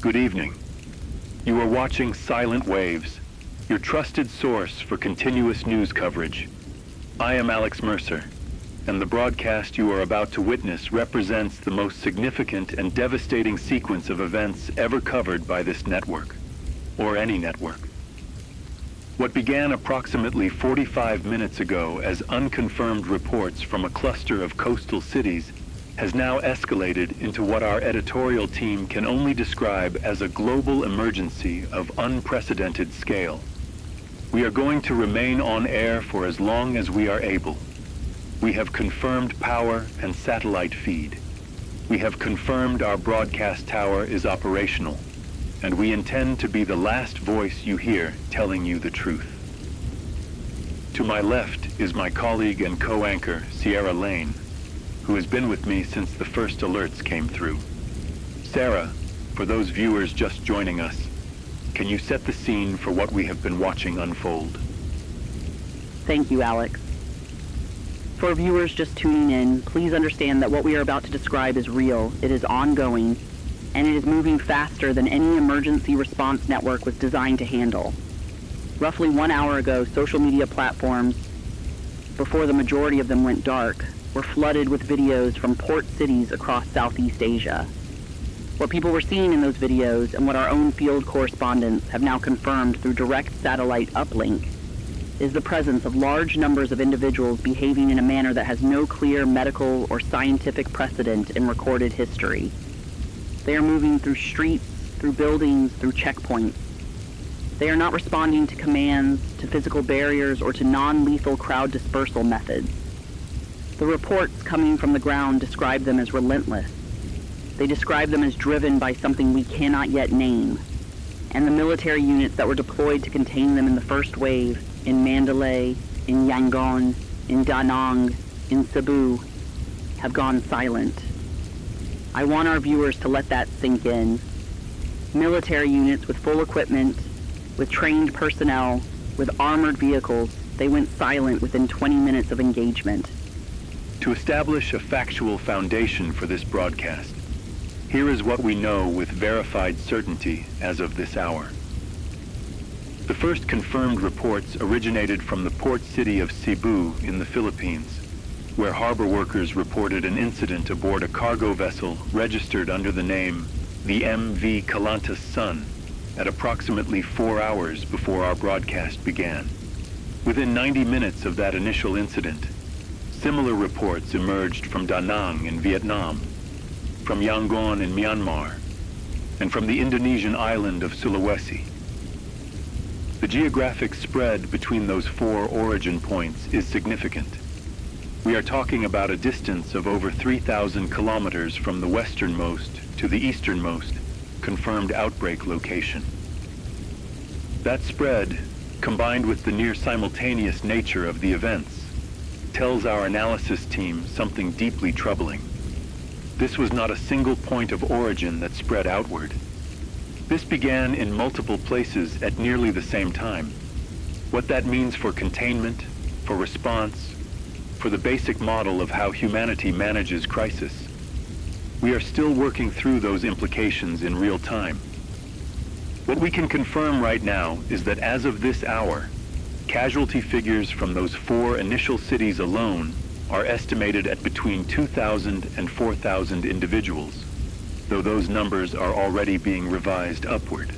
Good evening. You are watching Silent Waves, your trusted source for continuous news coverage. I am Alex Mercer, and the broadcast you are about to witness represents the most significant and devastating sequence of events ever covered by this network, or any network. What began approximately 45 minutes ago as unconfirmed reports from a cluster of coastal cities has now escalated into what our editorial team can only describe as a global emergency of unprecedented scale. We are going to remain on air for as long as we are able. We have confirmed power and satellite feed. We have confirmed our broadcast tower is operational, and we intend to be the last voice you hear telling you the truth. To my left is my colleague and co-anchor, Sierra Lane, who has been with me since the first alerts came through. Sarah, for those viewers just joining us, can you set the scene for what we have been watching unfold? Thank you, Alex. For viewers just tuning in, please understand that what we are about to describe is real, it is ongoing, and it is moving faster than any emergency response network was designed to handle. Roughly 1 hour ago, social media platforms, before the majority of them went dark, were flooded with videos from port cities across Southeast Asia. What people were seeing in those videos, and what our own field correspondents have now confirmed through direct satellite uplink, is the presence of large numbers of individuals behaving in a manner that has no clear medical or scientific precedent in recorded history. They are moving through streets, through buildings, through checkpoints. They are not responding to commands, to physical barriers, or to non-lethal crowd dispersal methods. The reports coming from the ground describe them as relentless. They describe them as driven by something we cannot yet name. And the military units that were deployed to contain them in the first wave, in Mandalay, in Yangon, in Da Nang, in Cebu, have gone silent. I want our viewers to let that sink in. Military units with full equipment, with trained personnel, with armored vehicles, they went silent within 20 minutes of engagement. To establish a factual foundation for this broadcast, here is what we know with verified certainty as of this hour. The first confirmed reports originated from the port city of Cebu in the Philippines, where harbor workers reported an incident aboard a cargo vessel registered under the name the MV Calantas Sun at approximately 4 hours before our broadcast began. Within 90 minutes of that initial incident, similar reports emerged from Da Nang in Vietnam, from Yangon in Myanmar, and from the Indonesian island of Sulawesi. The geographic spread between those 4 origin points is significant. We are talking about a distance of over 3,000 kilometers from the westernmost to the easternmost confirmed outbreak location. That spread, combined with the near simultaneous nature of the events, tells our analysis team something deeply troubling. This was not a single point of origin that spread outward. This began in multiple places at nearly the same time. What that means for containment, for response, for the basic model of how humanity manages crisis. We are still working through those implications in real time. What we can confirm right now is that as of this hour, casualty figures from those 4 initial cities alone are estimated at between 2,000 and 4,000 individuals, though those numbers are already being revised upward.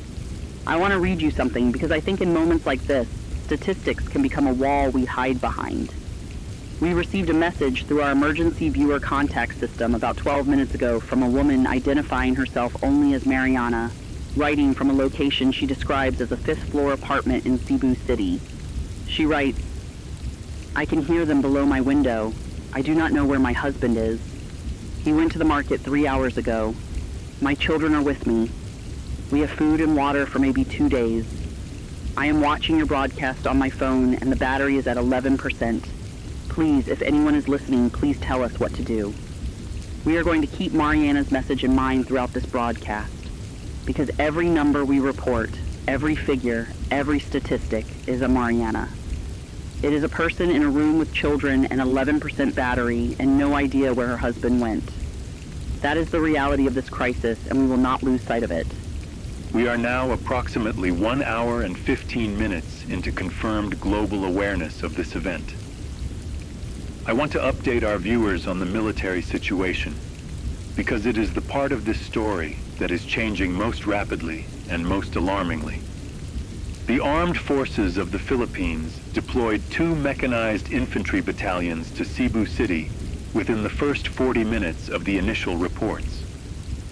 I want to read you something because I think in moments like this, statistics can become a wall we hide behind. We received a message through our emergency viewer contact system about 12 minutes ago from a woman identifying herself only as Mariana, writing from a location she describes as a 5th-floor apartment in Cebu City. She writes, "I can hear them below my window. I do not know where my husband is. He went to the market 3 hours ago. My children are with me. We have food and water for maybe 2 days. I am watching your broadcast on my phone and the battery is at 11%. Please, if anyone is listening, please tell us what to do." We are going to keep Mariana's message in mind throughout this broadcast, because every number we report, every figure, every statistic is a Mariana. It is a person in a room with children and 11% battery and no idea where her husband went. That is the reality of this crisis, and we will not lose sight of it. We are now approximately 1 hour and 15 minutes into confirmed global awareness of this event. I want to update our viewers on the military situation, because it is the part of this story that is changing most rapidly and most alarmingly. The armed forces of the Philippines deployed 2 mechanized infantry battalions to Cebu City within the first 40 minutes of the initial reports.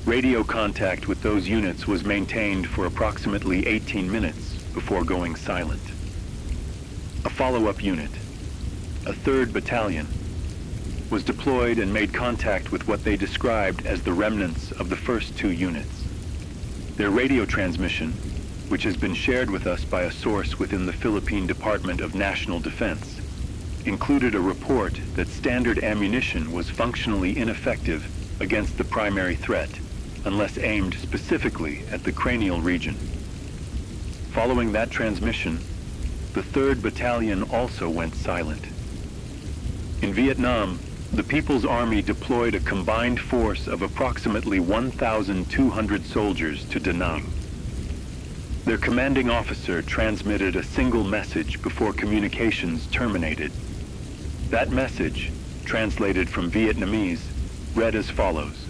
Radio contact with those units was maintained for approximately 18 minutes before going silent. A follow-up unit, a 3rd battalion, was deployed and made contact with what they described as the remnants of the first 2 units. Their radio transmission, which has been shared with us by a source within the Philippine Department of National Defense, included a report that standard ammunition was functionally ineffective against the primary threat, unless aimed specifically at the cranial region. Following that transmission, the 3rd Battalion also went silent. In Vietnam, the People's Army deployed a combined force of approximately 1,200 soldiers to Da Nang. Their commanding officer transmitted a single message before communications terminated. That message, translated from Vietnamese, read as follows: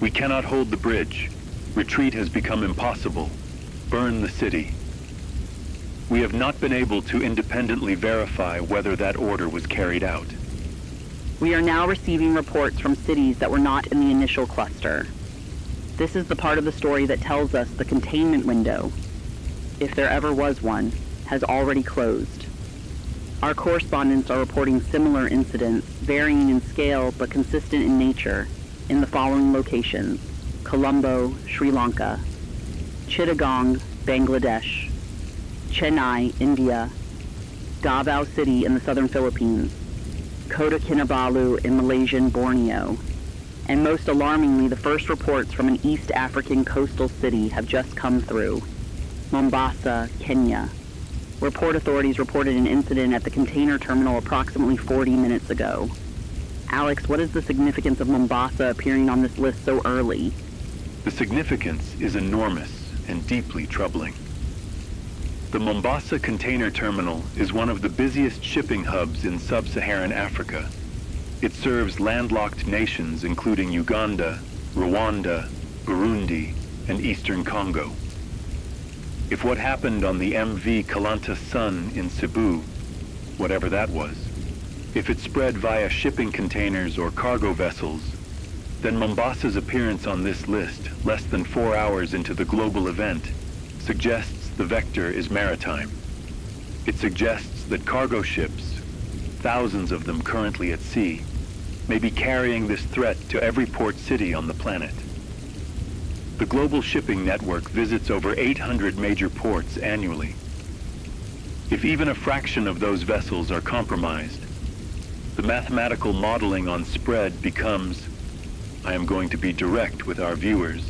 "We cannot hold the bridge. Retreat has become impossible. Burn the city." We have not been able to independently verify whether that order was carried out. We are now receiving reports from cities that were not in the initial cluster. This is the part of the story that tells us the containment window, if there ever was one, has already closed. Our correspondents are reporting similar incidents, varying in scale but consistent in nature, in the following locations: Colombo, Sri Lanka; Chittagong, Bangladesh; Chennai, India; Davao City in the southern Philippines; Kota Kinabalu in Malaysian Borneo. And most alarmingly, the first reports from an East African coastal city have just come through: Mombasa, Kenya. where port authorities reported an incident at the container terminal approximately 40 minutes ago. Alex, what is the significance of Mombasa appearing on this list so early? The significance is enormous and deeply troubling. The Mombasa container terminal is one of the busiest shipping hubs in sub-Saharan Africa. It serves landlocked nations including Uganda, Rwanda, Burundi, and Eastern Congo. If what happened on the MV Kalanta Sun in Cebu, whatever that was, if it spread via shipping containers or cargo vessels, then Mombasa's appearance on this list, less than 4 hours into the global event, suggests the vector is maritime. It suggests that cargo ships, thousands of them currently at sea, may be carrying this threat to every port city on the planet. The global shipping network visits over 800 major ports annually. If even a fraction of those vessels are compromised, the mathematical modeling on spread becomes, I am going to be direct with our viewers,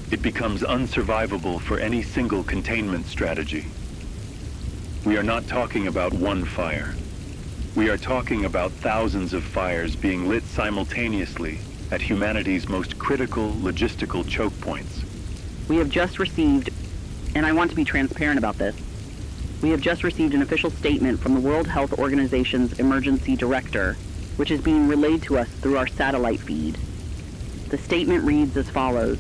it becomes unsurvivable for any single containment strategy. We are not talking about one fire. We are talking about thousands of fires being lit simultaneously at humanity's most critical logistical choke points. We have just received, and I want to be transparent about this, we have just received an official statement from the World Health Organization's emergency director, which is being relayed to us through our satellite feed. The statement reads as follows.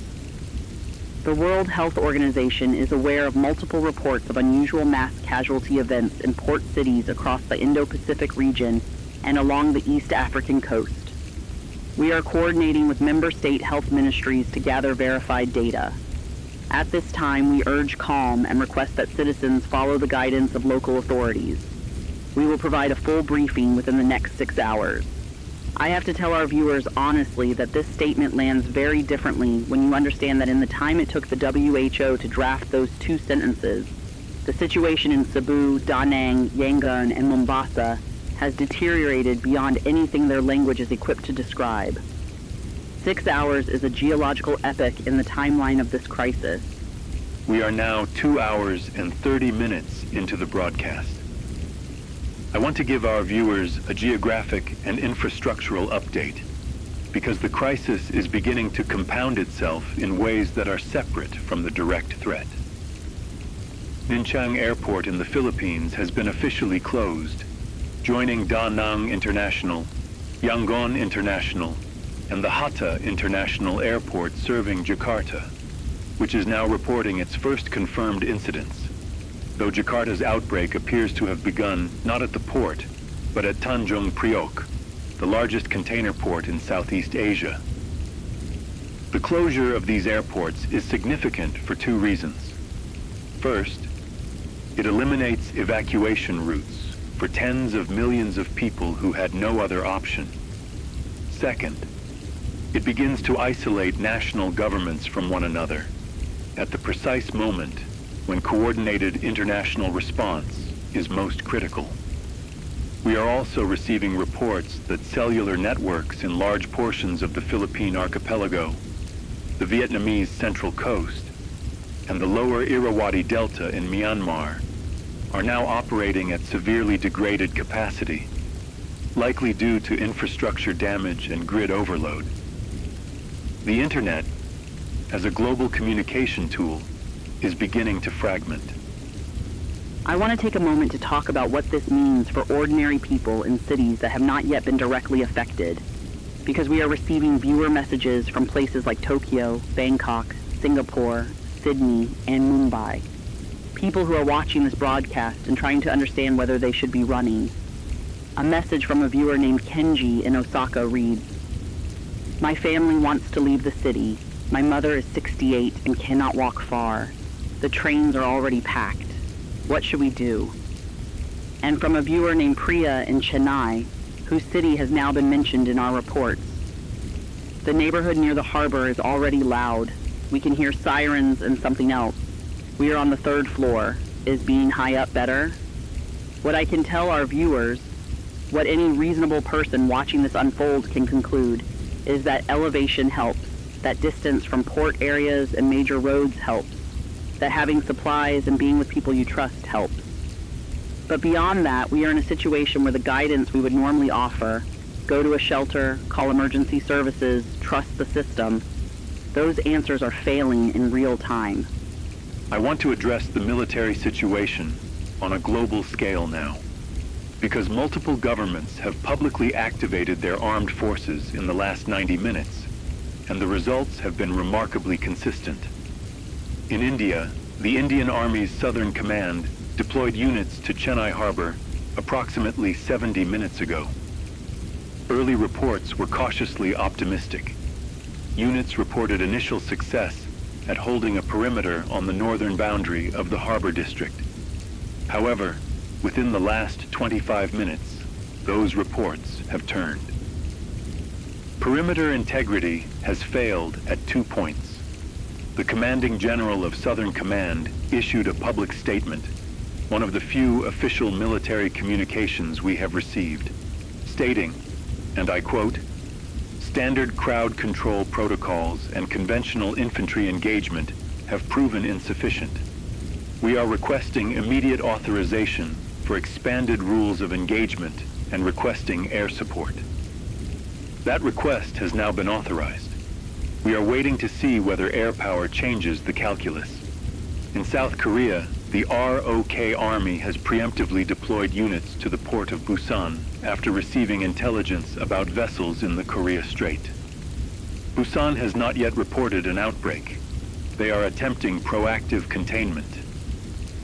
The World Health Organization is aware of multiple reports of unusual mass casualty events in port cities across the Indo-Pacific region and along the East African coast. We are coordinating with member state health ministries to gather verified data. At this time, we urge calm and request that citizens follow the guidance of local authorities. We will provide a full briefing within the next 6 hours. I have to tell our viewers honestly that this statement lands very differently when you understand that in the time it took the WHO to draft those 2 sentences, the situation in Cebu, Da Nang, Yangon, and Mombasa has deteriorated beyond anything their language is equipped to describe. 6 hours is a geological epoch in the timeline of this crisis. We are now 2 hours and 30 minutes into the broadcast. I want to give our viewers a geographic and infrastructural update, because the crisis is beginning to compound itself in ways that are separate from the direct threat. Ninchang Airport in the Philippines has been officially closed, joining Da Nang International, Yangon International, and the Hatta International Airport serving Jakarta, which is now reporting its first confirmed incidents, though Jakarta's outbreak appears to have begun not at the port, but at Tanjung Priok, the largest container port in Southeast Asia. The closure of these airports is significant for two reasons. First, it eliminates evacuation routes for tens of millions of people who had no other option. Second, it begins to isolate national governments from one another at the precise moment when coordinated international response is most critical. We are also receiving reports that cellular networks in large portions of the Philippine archipelago, the Vietnamese central coast, and the lower Irrawaddy Delta in Myanmar are now operating at severely degraded capacity, likely due to infrastructure damage and grid overload. The Internet, as a global communication tool, is beginning to fragment. I want to take a moment to talk about what this means for ordinary people in cities that have not yet been directly affected, because we are receiving viewer messages from places like Tokyo, Bangkok, Singapore, Sydney, and Mumbai. People who are watching this broadcast and trying to understand whether they should be running. A message from a viewer named Kenji in Osaka reads, "My family wants to leave the city. My mother is 68 and cannot walk far. The trains are already packed. What should we do?" And from a viewer named Priya in Chennai, whose city has now been mentioned in our reports. "The neighborhood near the harbor is already loud. We can hear sirens and something else. We are on the 3rd floor. Is being high up better?" What I can tell our viewers, what any reasonable person watching this unfold can conclude, is that elevation helps, that distance from port areas and major roads helps, that having supplies and being with people you trust helps. But beyond that, we are in a situation where the guidance we would normally offer, go to a shelter, call emergency services, trust the system, those answers are failing in real time. I want to address the military situation on a global scale now, because multiple governments have publicly activated their armed forces in the last 90 minutes, and the results have been remarkably consistent. In India, the Indian Army's Southern Command deployed units to Chennai Harbor approximately 70 minutes ago. Early reports were cautiously optimistic. Units reported initial success at holding a perimeter on the northern boundary of the harbor district. However, within the last 25 minutes, those reports have turned. Perimeter integrity has failed at 2 points. The commanding general of Southern Command issued a public statement, one of the few official military communications we have received, stating, and I quote, "Standard crowd control protocols and conventional infantry engagement have proven insufficient. We are requesting immediate authorization for expanded rules of engagement and requesting air support." That request has now been authorized. We are waiting to see whether air power changes the calculus. In South Korea, the ROK Army has preemptively deployed units to the port of Busan after receiving intelligence about vessels in the Korea Strait. Busan has not yet reported an outbreak. They are attempting proactive containment.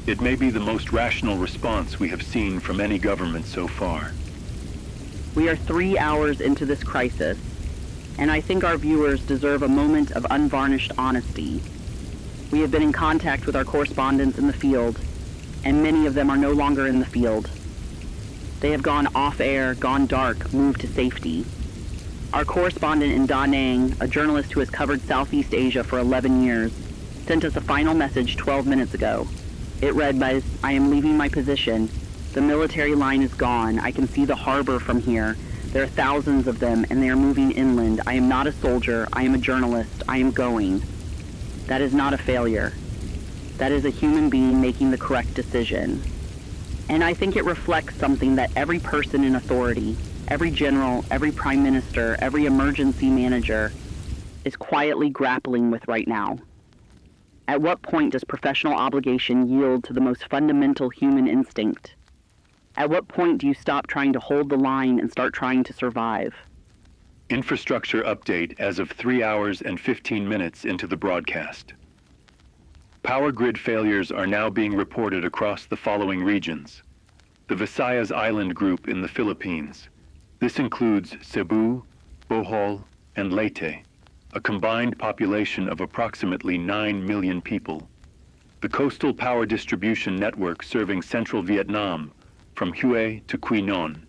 It may be the most rational response we have seen from any government so far. We are 3 hours into this crisis, and I think our viewers deserve a moment of unvarnished honesty. We have been in contact with our correspondents in the field, and many of them are no longer in the field. They have gone off air, gone dark, moved to safety. Our correspondent in Da Nang, a journalist who has covered Southeast Asia for 11 years, sent us a final message 12 minutes ago. It read, "I am leaving my position. The military line is gone. I can see the harbor from here. There are thousands of them, and they are moving inland. I am not a soldier. I am a journalist. I am going." That is not a failure. That is a human being making the correct decision. And I think it reflects something that every person in authority, every general, every prime minister, every emergency manager is quietly grappling with right now. At what point does professional obligation yield to the most fundamental human instinct? At what point do you stop trying to hold the line and start trying to survive? Infrastructure update as of 3 hours and 15 minutes into the broadcast. Power grid failures are now being reported across the following regions. The Visayas Island group in the Philippines. This includes Cebu, Bohol, and Leyte, a combined population of approximately 9 million people. The coastal power distribution network serving central Vietnam, from Hue to Quy Nhon.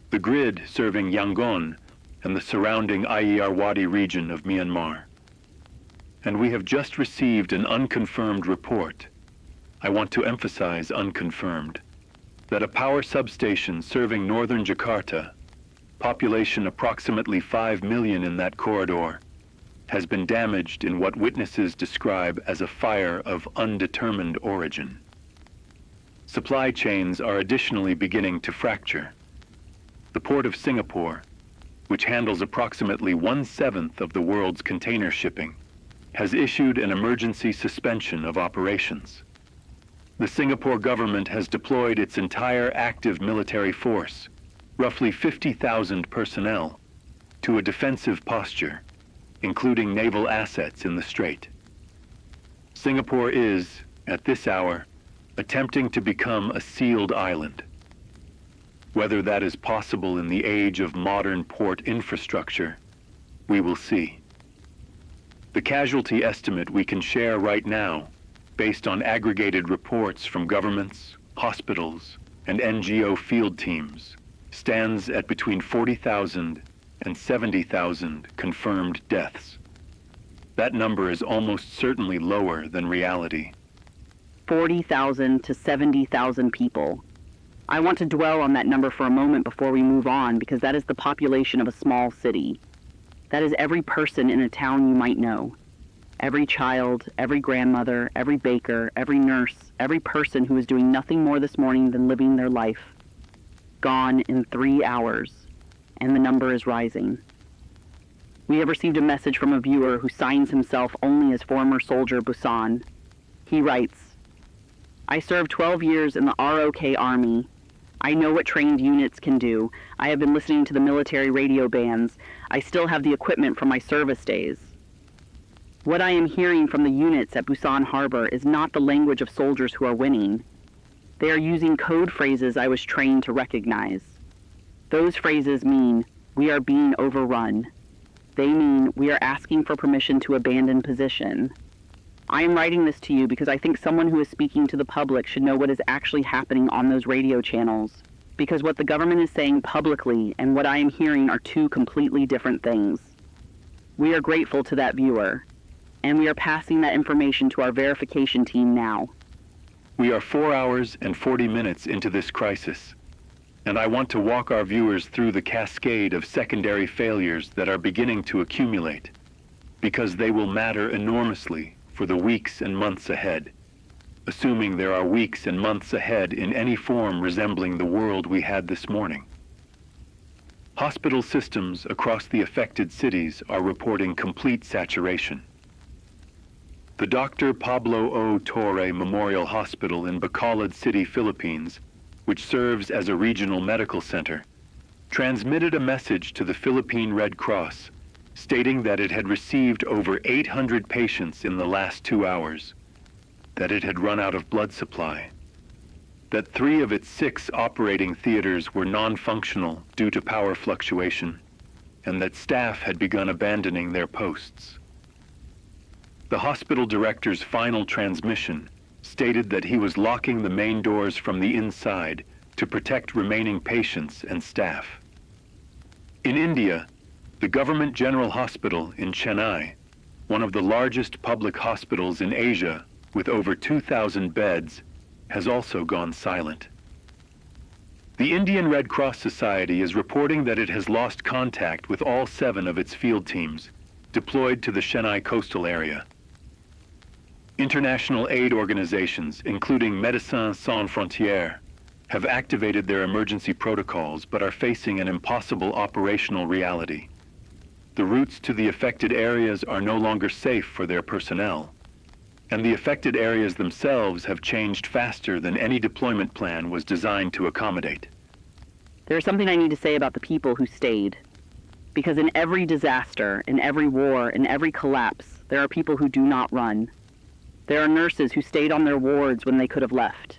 The grid serving Yangon and the surrounding Irrawaddy region of Myanmar. And we have just received an unconfirmed report. I want to emphasize unconfirmed, that a power substation serving northern Jakarta, population approximately 5 million in that corridor, has been damaged in what witnesses describe as a fire of undetermined origin. Supply chains are additionally beginning to fracture. The port of Singapore, which handles approximately 1/7 of the world's container shipping, has issued an emergency suspension of operations. The Singapore government has deployed its entire active military force, roughly 50,000 personnel, to a defensive posture, including naval assets in the strait. Singapore is, at this hour, attempting to become a sealed island. Whether that is possible in the age of modern port infrastructure, we will see. The casualty estimate we can share right now, based on aggregated reports from governments, hospitals, and NGO field teams, stands at between 40,000 and 70,000 confirmed deaths. That number is almost certainly lower than reality. 40,000 to 70,000 people. I want to dwell on that number for a moment before we move on, because that is the population of a small city. That is every person in a town you might know. Every child, every grandmother, every baker, every nurse, every person who is doing nothing more this morning than living their life. Gone in 3 hours, and the number is rising. We have received a message from a viewer who signs himself only as former soldier Busan. He writes, I served 12 years in the ROK Army. I know what trained units can do. I have been listening to the military radio bands. I still have the equipment from my service days. What I am hearing from the units at Busan Harbor is not the language of soldiers who are winning. They are using code phrases I was trained to recognize. Those phrases mean, we are being overrun. They mean, we are asking for permission to abandon position. I am writing this to you because I think someone who is speaking to the public should know what is actually happening on those radio channels, because what the government is saying publicly and what I am hearing are two completely different things. We are grateful to that viewer, and we are passing that information to our verification team now. We are 4 hours and 40 minutes into this crisis, and I want to walk our viewers through the cascade of secondary failures that are beginning to accumulate, because they will matter enormously for the weeks and months ahead, assuming there are weeks and months ahead in any form resembling the world we had this morning. Hospital systems across the affected cities are reporting complete saturation. The Dr. Pablo O. Torre Memorial Hospital in Bacolod City, Philippines, which serves as a regional medical center, transmitted a message to the Philippine Red Cross stating that it had received over 800 patients in the last 2 hours, that it had run out of blood supply, that 3 of its 6 operating theaters were non-functional due to power fluctuation, and that staff had begun abandoning their posts. The hospital director's final transmission stated that he was locking the main doors from the inside to protect remaining patients and staff. In India, the Government General Hospital in Chennai, one of the largest public hospitals in Asia with over 2,000 beds, has also gone silent. The Indian Red Cross Society is reporting that it has lost contact with all 7 of its field teams deployed to the Chennai coastal area. International aid organizations, including Médecins Sans Frontières, have activated their emergency protocols but are facing an impossible operational reality. The routes to the affected areas are no longer safe for their personnel, and the affected areas themselves have changed faster than any deployment plan was designed to accommodate. There's something I need to say about the people who stayed. Because in every disaster, in every war, in every collapse, there are people who do not run. There are nurses who stayed on their wards when they could have left.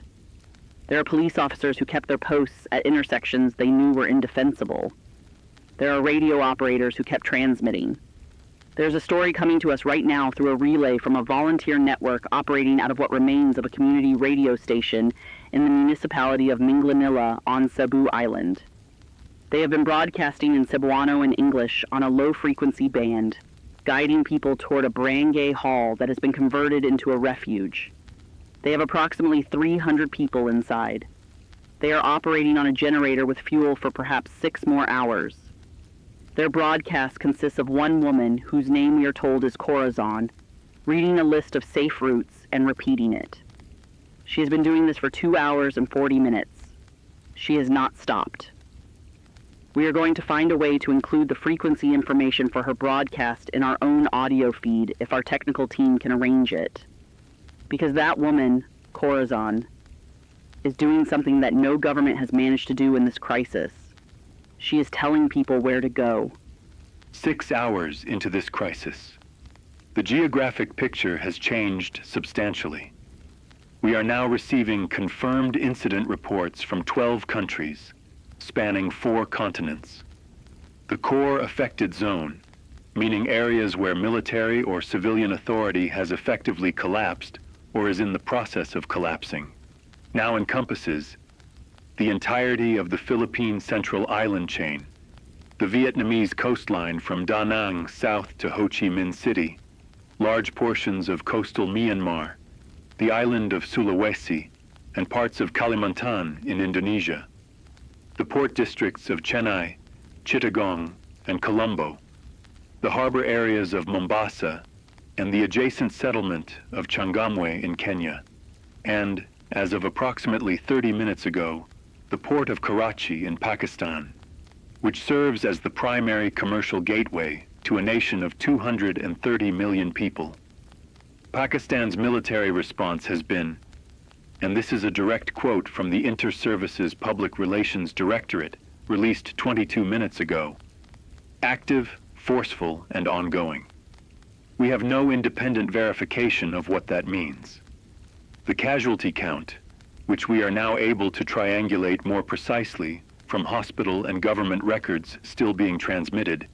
There are police officers who kept their posts at intersections they knew were indefensible. There are radio operators who kept transmitting. There's a story coming to us right now through a relay from a volunteer network operating out of what remains of a community radio station in the municipality of Minglanilla on Cebu Island. They have been broadcasting in Cebuano and English on a low-frequency band, guiding people toward a barangay hall that has been converted into a refuge. They have approximately 300 people inside. They are operating on a generator with fuel for perhaps 6 more hours. Their broadcast consists of one woman, whose name we are told is Corazon, reading a list of safe routes and repeating it. She has been doing this for 2 hours and 40 minutes. She has not stopped. We are going to find a way to include the frequency information for her broadcast in our own audio feed if our technical team can arrange it. Because that woman, Corazon, is doing something that no government has managed to do in this crisis. She is telling people where to go. 6 hours into this crisis, the geographic picture has changed substantially. We are now receiving confirmed incident reports from 12 countries, spanning 4 continents. The core affected zone, meaning areas where military or civilian authority has effectively collapsed or is in the process of collapsing, now encompasses the entirety of the Philippine Central Island chain, the Vietnamese coastline from Da Nang south to Ho Chi Minh City, large portions of coastal Myanmar, the island of Sulawesi, and parts of Kalimantan in Indonesia, the port districts of Chennai, Chittagong, and Colombo, the harbor areas of Mombasa, and the adjacent settlement of Changamwe in Kenya, and, as of approximately 30 minutes ago, the port of Karachi in Pakistan, which serves as the primary commercial gateway to a nation of 230 million people. Pakistan's military response has been, and this is a direct quote from the Inter-Services Public Relations Directorate, released 22 minutes ago, active, forceful, and ongoing. We have no independent verification of what that means. The casualty count, which we are now able to triangulate more precisely from hospital and government records still being transmitted,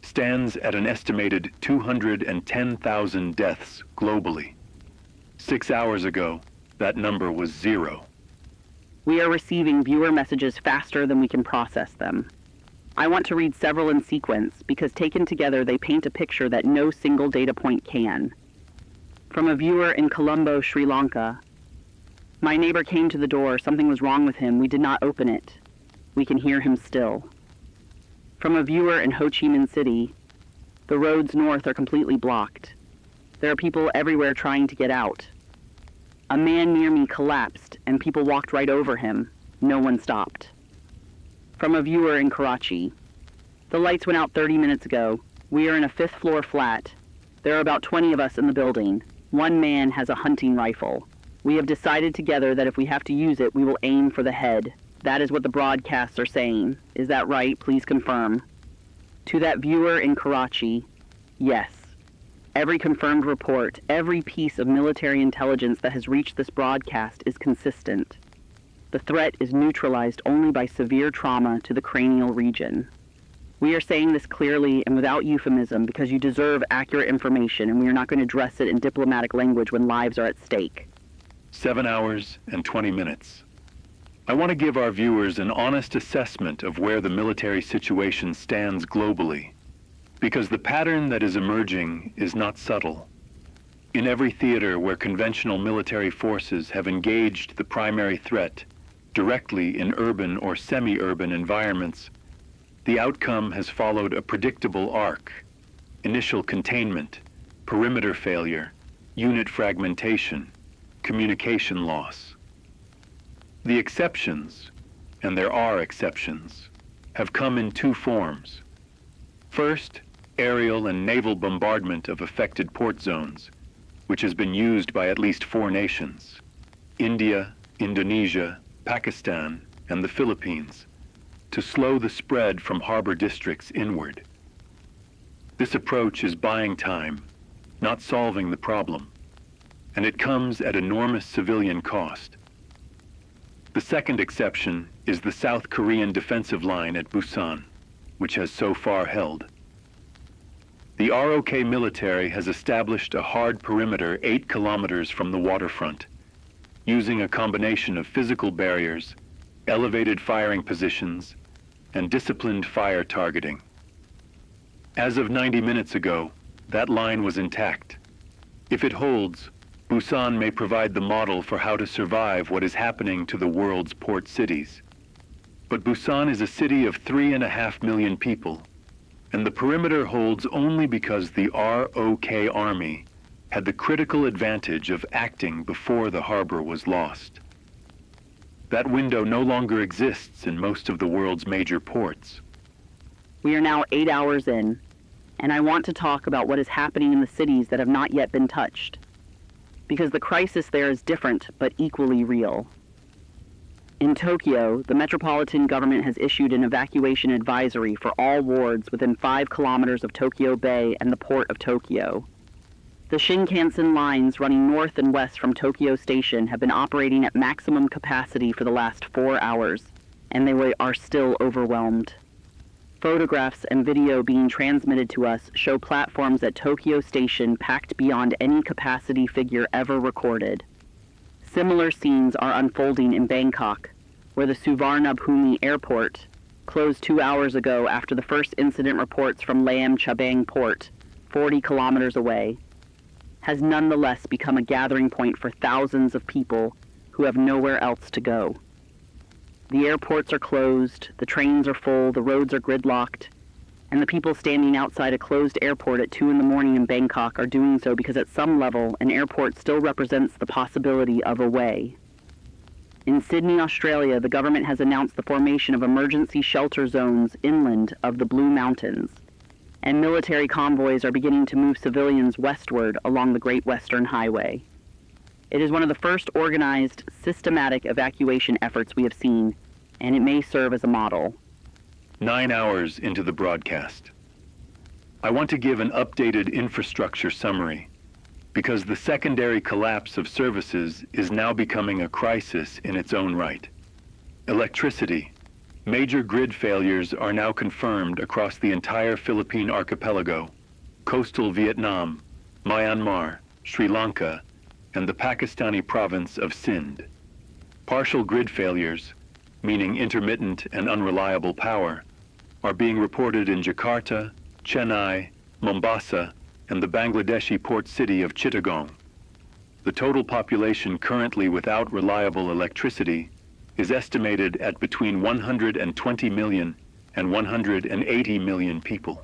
stands at an estimated 210,000 deaths globally. 6 hours ago, that number was 0. We are receiving viewer messages faster than we can process them. I want to read several in sequence because taken together they paint a picture that no single data point can. From a viewer in Colombo, Sri Lanka. My neighbor came to the door. Something was wrong with him. We did not open it. We can hear him still. From a viewer in Ho Chi Minh City. The roads north are completely blocked. There are people everywhere trying to get out. A man near me collapsed and people walked right over him. No one stopped. From a viewer in Karachi. The lights went out 30 minutes ago. We are in a 5th floor flat. There are about 20 of us in the building. One man has a hunting rifle. We have decided together that if we have to use it, we will aim for the head. That is what the broadcasts are saying. Is that right? Please confirm. To that viewer in Karachi, yes. Every confirmed report, every piece of military intelligence that has reached this broadcast is consistent. The threat is neutralized only by severe trauma to the cranial region. We are saying this clearly and without euphemism because you deserve accurate information and we are not going to dress it in diplomatic language when lives are at stake. 7 hours and 20 minutes. I want to give our viewers an honest assessment of where the military situation stands globally, because the pattern that is emerging is not subtle. In every theater where conventional military forces have engaged the primary threat, directly in urban or semi-urban environments, the outcome has followed a predictable arc: initial containment, perimeter failure, unit fragmentation, communication loss. The exceptions, and there are exceptions, have come in two forms. First, aerial and naval bombardment of affected port zones, which has been used by at least 4 nations: India, Indonesia, Pakistan, and the Philippines, to slow the spread from harbor districts inward. This approach is buying time, not solving the problem, and it comes at enormous civilian cost. The second exception is the South Korean defensive line at Busan, which has so far held. The ROK military has established a hard perimeter 8 kilometers from the waterfront, using a combination of physical barriers, elevated firing positions, and disciplined fire targeting. As of 90 minutes ago, that line was intact. If it holds, Busan may provide the model for how to survive what is happening to the world's port cities. But Busan is a city of 3.5 million people, and the perimeter holds only because the ROK army had the critical advantage of acting before the harbor was lost. That window no longer exists in most of the world's major ports. We are now 8 hours in, and I want to talk about what is happening in the cities that have not yet been touched, because the crisis there is different but equally real. In Tokyo, the metropolitan government has issued an evacuation advisory for all wards within 5 kilometers of Tokyo Bay and the port of Tokyo. The Shinkansen lines running north and west from Tokyo Station have been operating at maximum capacity for the last 4 hours, and they are still overwhelmed. Photographs and video being transmitted to us show platforms at Tokyo Station packed beyond any capacity figure ever recorded. Similar scenes are unfolding in Bangkok, where the Suvarnabhumi airport, closed 2 hours ago after the first incident reports from Laem Chabang Port, 40 kilometers away, has nonetheless become a gathering point for thousands of people who have nowhere else to go. The airports are closed, the trains are full, the roads are gridlocked, and the people standing outside a closed airport at 2 a.m. in Bangkok are doing so because at some level, an airport still represents the possibility of a way. In Sydney, Australia, the government has announced the formation of emergency shelter zones inland of the Blue Mountains, and military convoys are beginning to move civilians westward along the Great Western Highway. It is one of the first organized, systematic evacuation efforts we have seen, and it may serve as a model. 9 hours into the broadcast. I want to give an updated infrastructure summary, because the secondary collapse of services is now becoming a crisis in its own right. Electricity. Major grid failures are now confirmed across the entire Philippine archipelago, coastal Vietnam, Myanmar, Sri Lanka, and the Pakistani province of Sindh. Partial grid failures, meaning intermittent and unreliable power, are being reported in Jakarta, Chennai, Mombasa, and the Bangladeshi port city of Chittagong. The total population currently without reliable electricity is estimated at between 120 million and 180 million people.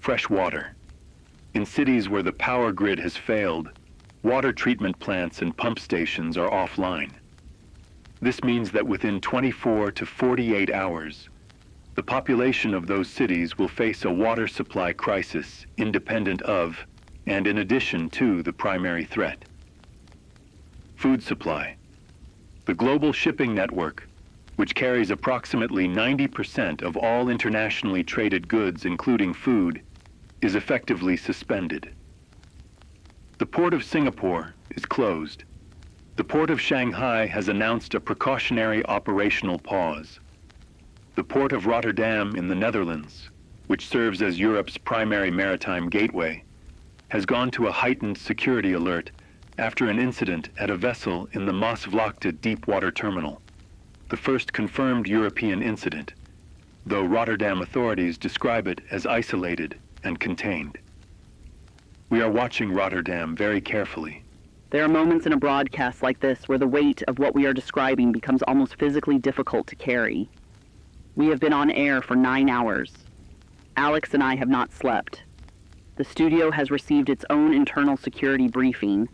Fresh water. In cities where the power grid has failed, water treatment plants and pump stations are offline. This means that within 24 to 48 hours, the population of those cities will face a water supply crisis independent of and in addition to the primary threat. Food supply. The global shipping network, which carries approximately 90% of all internationally traded goods, including food, is effectively suspended. The port of Singapore is closed. The port of Shanghai has announced a precautionary operational pause. The port of Rotterdam in the Netherlands, which serves as Europe's primary maritime gateway, has gone to a heightened security alert after an incident at a vessel in the Maasvlakte deep water terminal, the first confirmed European incident, though Rotterdam authorities describe it as isolated and contained. We are watching Rotterdam very carefully. There are moments in a broadcast like this where the weight of what we are describing becomes almost physically difficult to carry. We have been on air for 9 hours. Alex and I have not slept. The studio has received its own internal security briefing,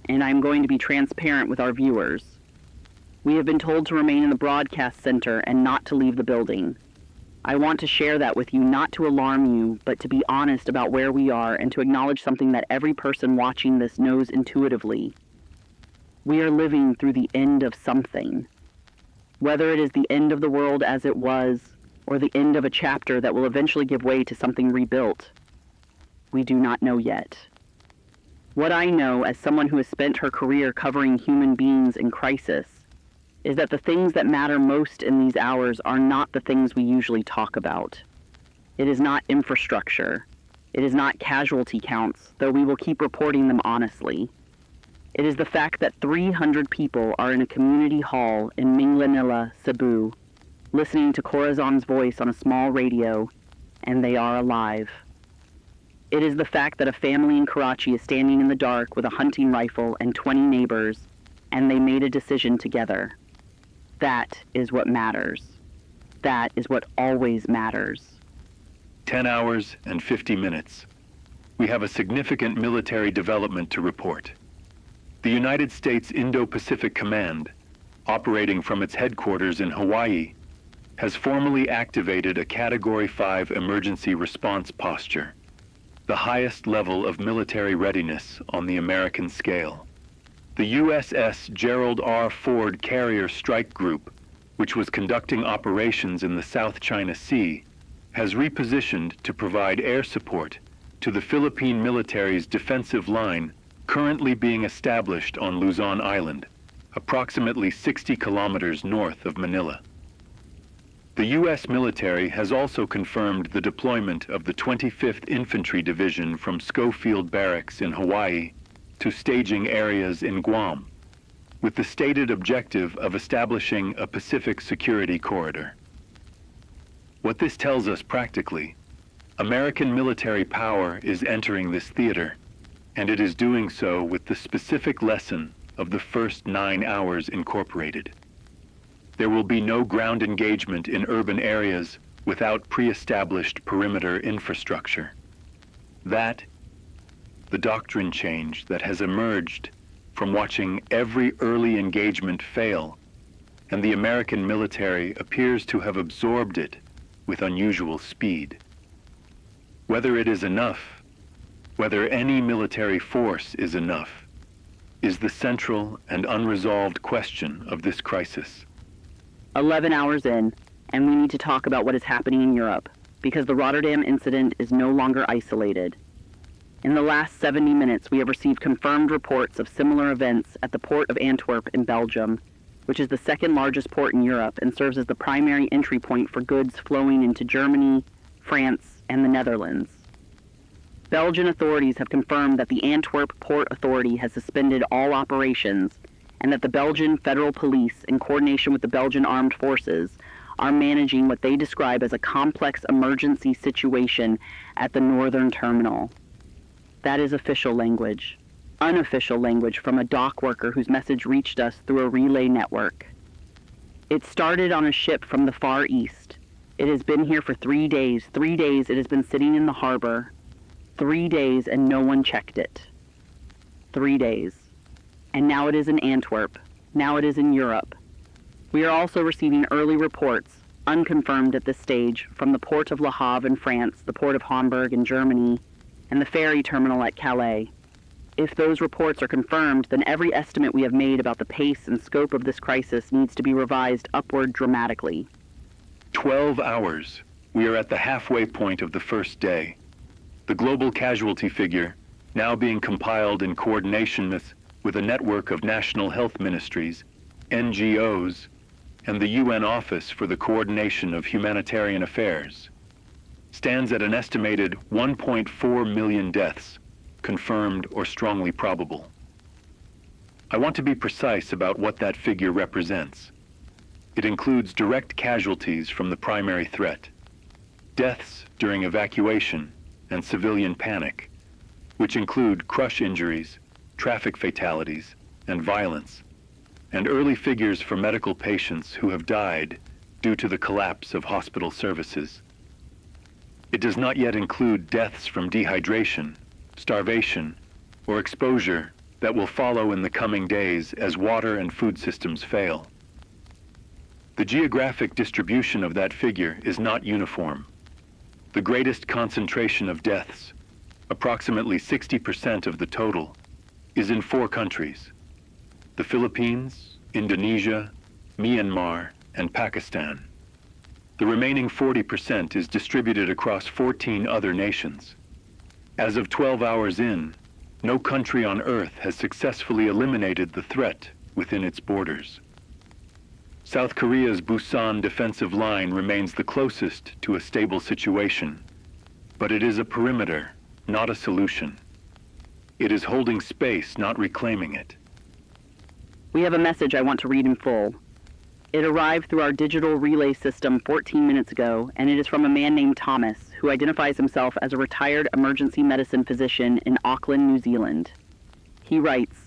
and I'm going to be transparent with our viewers. We have been told to remain in the broadcast center and not to leave the building. I want to share that with you, not to alarm you, but to be honest about where we are and to acknowledge something that every person watching this knows intuitively. We are living through the end of something. Whether it is the end of the world as it was, or the end of a chapter that will eventually give way to something rebuilt, we do not know yet. What I know, as someone who has spent her career covering human beings in crisis, is that the things that matter most in these hours are not the things we usually talk about. It is not infrastructure. It is not casualty counts, though we will keep reporting them honestly. It is the fact that 300 people are in a community hall in Minglanilla, Cebu, listening to Corazon's voice on a small radio, and they are alive. It is the fact that a family in Karachi is standing in the dark with a hunting rifle and 20 neighbors, and they made a decision together. That is what matters. That is what always matters. 10 hours and 50 minutes. We have a significant military development to report. The United States Indo-Pacific Command, operating from its headquarters in Hawaii, has formally activated a Category 5 emergency response posture, the highest level of military readiness on the American scale. The USS Gerald R. Ford Carrier Strike Group, which was conducting operations in the South China Sea, has repositioned to provide air support to the Philippine military's defensive line currently being established on Luzon Island, approximately 60 kilometers north of Manila. The U.S. military has also confirmed the deployment of the 25th Infantry Division from Schofield Barracks in Hawaii to staging areas in Guam, with the stated objective of establishing a Pacific security corridor. What this tells us practically, American military power is entering this theater, and it is doing so with the specific lesson of the first 9 hours incorporated. There will be no ground engagement in urban areas without pre-established perimeter infrastructure. That, the doctrine change that has emerged from watching every early engagement fail, and the American military appears to have absorbed it with unusual speed. Whether it is enough, whether any military force is enough, is the central and unresolved question of this crisis. 11 hours in, and we need to talk about what is happening in Europe, because the Rotterdam incident is no longer isolated. In the last 70 minutes, we have received confirmed reports of similar events at the port of Antwerp in Belgium, which is the second largest port in Europe and serves as the primary entry point for goods flowing into Germany, France, and the Netherlands. Belgian authorities have confirmed that the Antwerp Port Authority has suspended all operations and that the Belgian Federal Police, in coordination with the Belgian Armed Forces, are managing what they describe as a complex emergency situation at the northern terminal. That is official language. Unofficial language from a dock worker whose message reached us through a relay network. It started on a ship from the Far East. It has been here for 3 days. 3 days it has been sitting in the harbor. 3 days and no one checked it. 3 days. And now it is in Antwerp. Now it is in Europe. We are also receiving early reports, unconfirmed at this stage, from the port of Le Havre in France, the port of Hamburg in Germany, and the ferry terminal at Calais. If those reports are confirmed, then every estimate we have made about the pace and scope of this crisis needs to be revised upward dramatically. 12 hours. We are at the halfway point of the first day. The global casualty figure, now being compiled in coordination with a network of national health ministries, NGOs, and the UN Office for the Coordination of Humanitarian Affairs, stands at an estimated 1.4 million deaths, confirmed or strongly probable. I want to be precise about what that figure represents. It includes direct casualties from the primary threat, deaths during evacuation and civilian panic, which include crush injuries, traffic fatalities, and violence, and early figures for medical patients who have died due to the collapse of hospital services. It does not yet include deaths from dehydration, starvation, or exposure that will follow in the coming days as water and food systems fail. The geographic distribution of that figure is not uniform. The greatest concentration of deaths, approximately 60% of the total, is in 4 countries: the Philippines, Indonesia, Myanmar, and Pakistan. The remaining 40% is distributed across 14 other nations. As of 12 hours in, no country on Earth has successfully eliminated the threat within its borders. South Korea's Busan defensive line remains the closest to a stable situation, but it is a perimeter, not a solution. It is holding space, not reclaiming it. We have a message I want to read in full. It arrived through our digital relay system 14 minutes ago, and it is from a man named Thomas, who identifies himself as a retired emergency medicine physician in Auckland, New Zealand. He writes,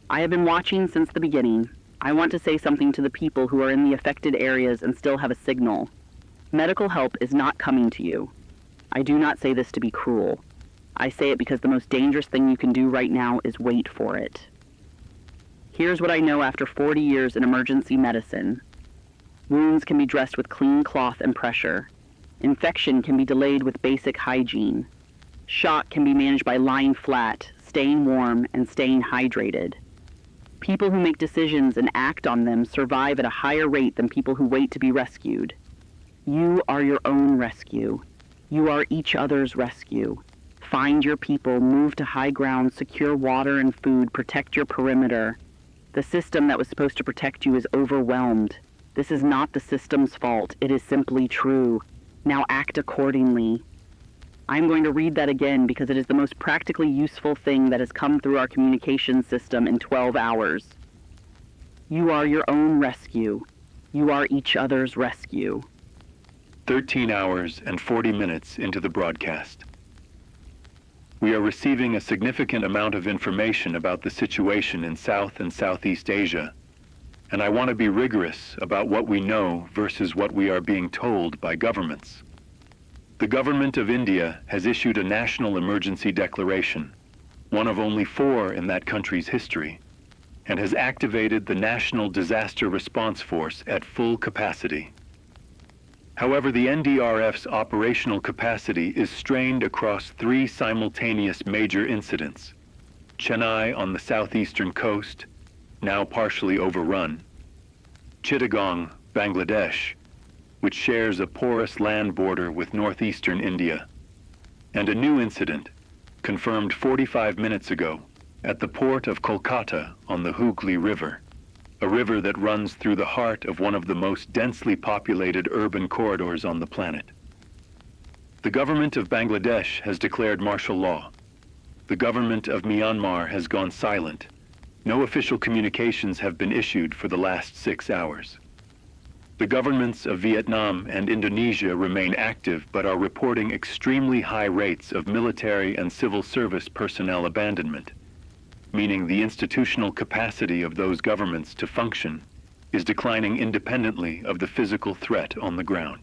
"I have been watching since the beginning. I want to say something to the people who are in the affected areas and still have a signal. Medical help is not coming to you. I do not say this to be cruel. I say it because the most dangerous thing you can do right now is wait for it. Here's what I know after 40 years in emergency medicine. Wounds can be dressed with clean cloth and pressure. Infection can be delayed with basic hygiene. Shock can be managed by lying flat, staying warm, and staying hydrated. People who make decisions and act on them survive at a higher rate than people who wait to be rescued. You are your own rescue. You are each other's rescue. Find your people, move to high ground, secure water and food, protect your perimeter. The system that was supposed to protect you is overwhelmed. This is not the system's fault. It is simply true. Now act accordingly." I'm going to read that again because it is the most practically useful thing that has come through our communication system in 12 hours. You are your own rescue. You are each other's rescue. 13 hours and 40 minutes into the broadcast. We are receiving a significant amount of information about the situation in South and Southeast Asia, and I want to be rigorous about what we know versus what we are being told by governments. The government of India has issued a national emergency declaration, one of only 4 in that country's history, and has activated the National Disaster Response Force at full capacity. However, the NDRF's operational capacity is strained across 3 simultaneous major incidents: Chennai on the southeastern coast, now partially overrun; Chittagong, Bangladesh, which shares a porous land border with northeastern India; and a new incident, confirmed 45 minutes ago, at the port of Kolkata on the Hooghly River, a river that runs through the heart of one of the most densely populated urban corridors on the planet. The government of Bangladesh has declared martial law. The government of Myanmar has gone silent. No official communications have been issued for the last 6 hours. The governments of Vietnam and Indonesia remain active but are reporting extremely high rates of military and civil service personnel abandonment, meaning the institutional capacity of those governments to function is declining independently of the physical threat on the ground.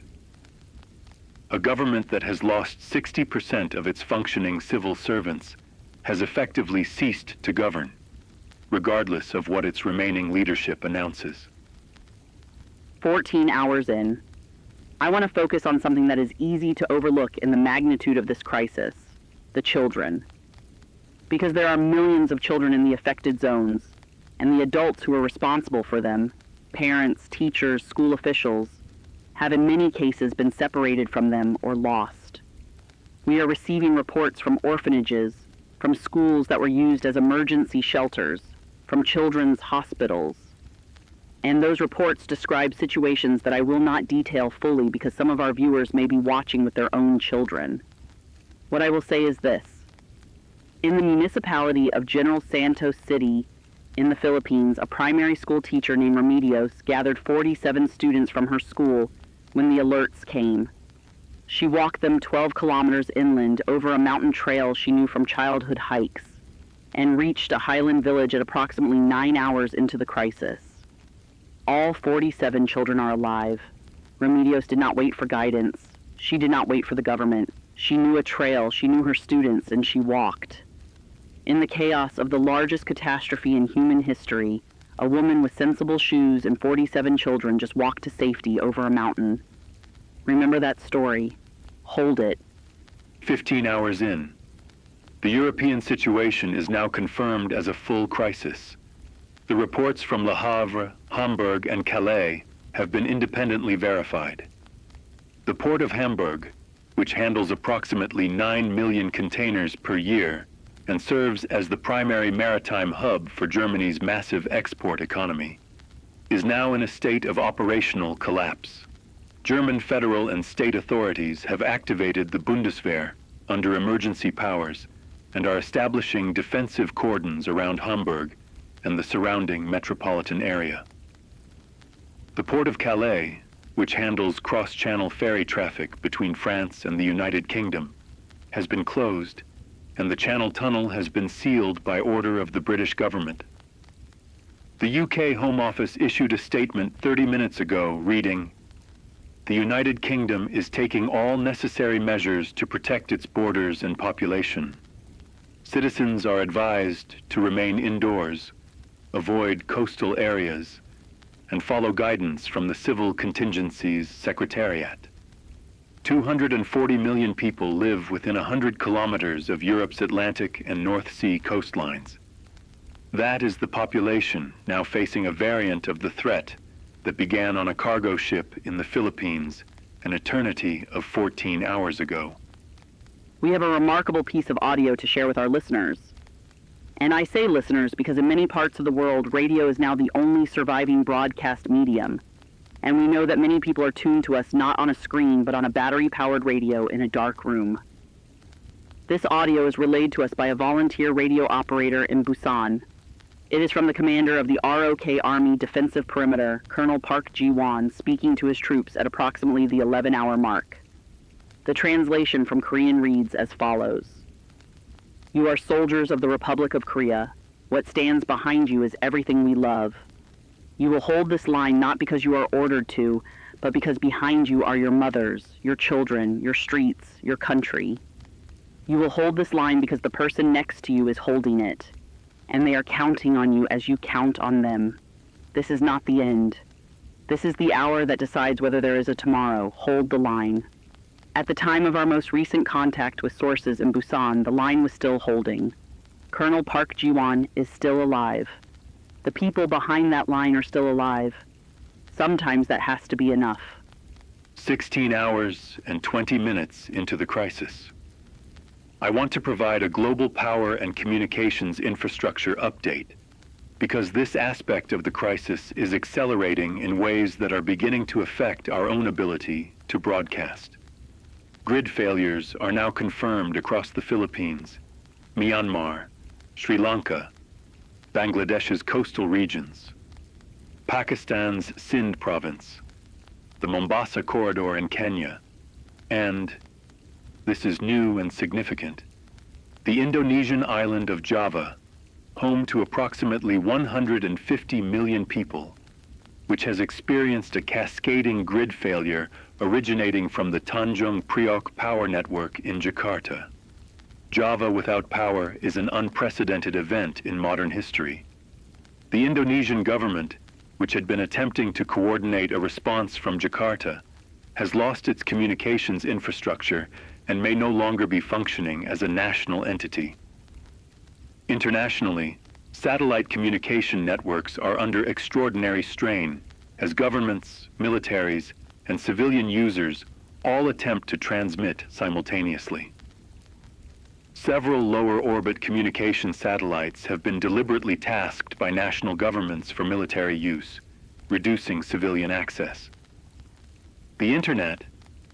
A government that has lost 60% of its functioning civil servants has effectively ceased to govern, regardless of what its remaining leadership announces. 14 hours in. I want to focus on something that is easy to overlook in the magnitude of this crisis: the children. Because there are millions of children in the affected zones, and the adults who are responsible for them, parents, teachers, school officials, have in many cases been separated from them or lost. We are receiving reports from orphanages, from schools that were used as emergency shelters, from children's hospitals. And those reports describe situations that I will not detail fully because some of our viewers may be watching with their own children. What I will say is this. In the municipality of General Santos City in the Philippines, a primary school teacher named Remedios gathered 47 students from her school when the alerts came. She walked them 12 kilometers inland over a mountain trail she knew from childhood hikes and reached a highland village at approximately 9 hours into the crisis. All 47 children are alive. Remedios did not wait for guidance. She did not wait for the government. She knew a trail, she knew her students, and she walked. In the chaos of the largest catastrophe in human history, A woman with sensible shoes and 47 children just walked to safety over a mountain. Remember that story. Hold it. 15 hours in. The European situation is now confirmed as a full crisis. The reports from Le Havre, Hamburg, and Calais have been independently verified. The port of Hamburg, which handles approximately 9 million containers per year and serves as the primary maritime hub for Germany's massive export economy, is now in a state of operational collapse. German federal and state authorities have activated the Bundeswehr under emergency powers and are establishing defensive cordons around Hamburg and the surrounding metropolitan area. The port of Calais, which handles cross-channel ferry traffic between France and the United Kingdom, has been closed, and the Channel Tunnel has been sealed by order of the British government. The UK Home Office issued a statement 30 minutes ago reading, "The United Kingdom is taking all necessary measures to protect its borders and population. Citizens are advised to remain indoors, avoid coastal areas, and follow guidance from the Civil Contingencies Secretariat. 240 million people live within 100 kilometers of Europe's Atlantic and North Sea coastlines. That is the population now facing a variant of the threat that began on a cargo ship in the Philippines an eternity of 14 hours ago." We have a remarkable piece of audio to share with our listeners. And I say listeners because in many parts of the world, radio is now the only surviving broadcast medium. And we know that many people are tuned to us not on a screen, but on a battery-powered radio in a dark room. This audio is relayed to us by a volunteer radio operator in Busan. It is from the commander of the ROK Army Defensive Perimeter, Colonel Park Ji-won, speaking to his troops at approximately the 11-hour mark. The translation from Korean reads as follows. "You are soldiers of the Republic of Korea. What stands behind you is everything we love. You will hold this line not because you are ordered to, but because behind you are your mothers, your children, your streets, your country. You will hold this line because the person next to you is holding it, and they are counting on you as you count on them. This is not the end. This is the hour that decides whether there is a tomorrow. Hold the line." At the time of our most recent contact with sources in Busan, the line was still holding. Colonel Park Ji-won is still alive. The people behind that line are still alive. Sometimes that has to be enough. 16 hours and 20 minutes into the crisis. I want to provide a global power and communications infrastructure update, because this aspect of the crisis is accelerating in ways that are beginning to affect our own ability to broadcast. Grid failures are now confirmed across the Philippines, Myanmar, Sri Lanka, Bangladesh's coastal regions, Pakistan's Sindh province, the Mombasa corridor in Kenya, and, this is new and significant, the Indonesian island of Java, home to approximately 150 million people, which has experienced a cascading grid failure originating from the Tanjung Priok power network in Jakarta. Java without power is an unprecedented event in modern history. The Indonesian government, which had been attempting to coordinate a response from Jakarta, has lost its communications infrastructure and may no longer be functioning as a national entity. Internationally, satellite communication networks are under extraordinary strain as governments, militaries, and civilian users all attempt to transmit simultaneously. Several lower orbit communication satellites have been deliberately tasked by national governments for military use, reducing civilian access. The Internet,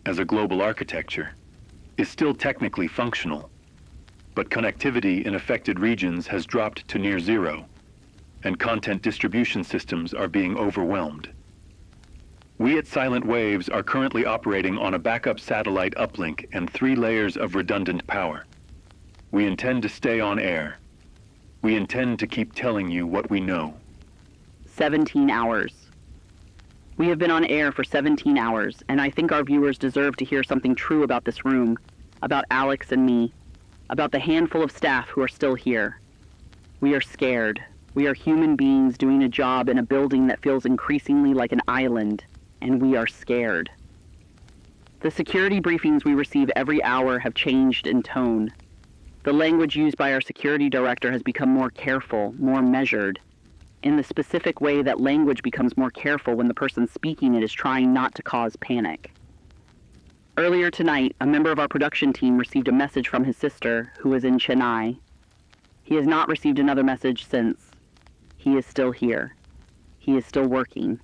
as a global architecture, is still technically functional, but connectivity in affected regions has dropped to near zero, and content distribution systems are being overwhelmed. We at Silent Waves are currently operating on a backup satellite uplink and 3 layers of redundant power. We intend to stay on air. We intend to keep telling you what we know. 17 hours. We have been on air for 17 hours, and I think our viewers deserve to hear something true about this room, about Alex and me, about the handful of staff who are still here. We are scared. We are human beings doing a job in a building that feels increasingly like an island, and we are scared. The security briefings we receive every hour have changed in tone. The language used by our security director has become more careful, more measured, in the specific way that language becomes more careful when the person speaking it is trying not to cause panic. Earlier tonight, a member of our production team received a message from his sister, who is in Chennai. He has not received another message since. He is still here. He is still working.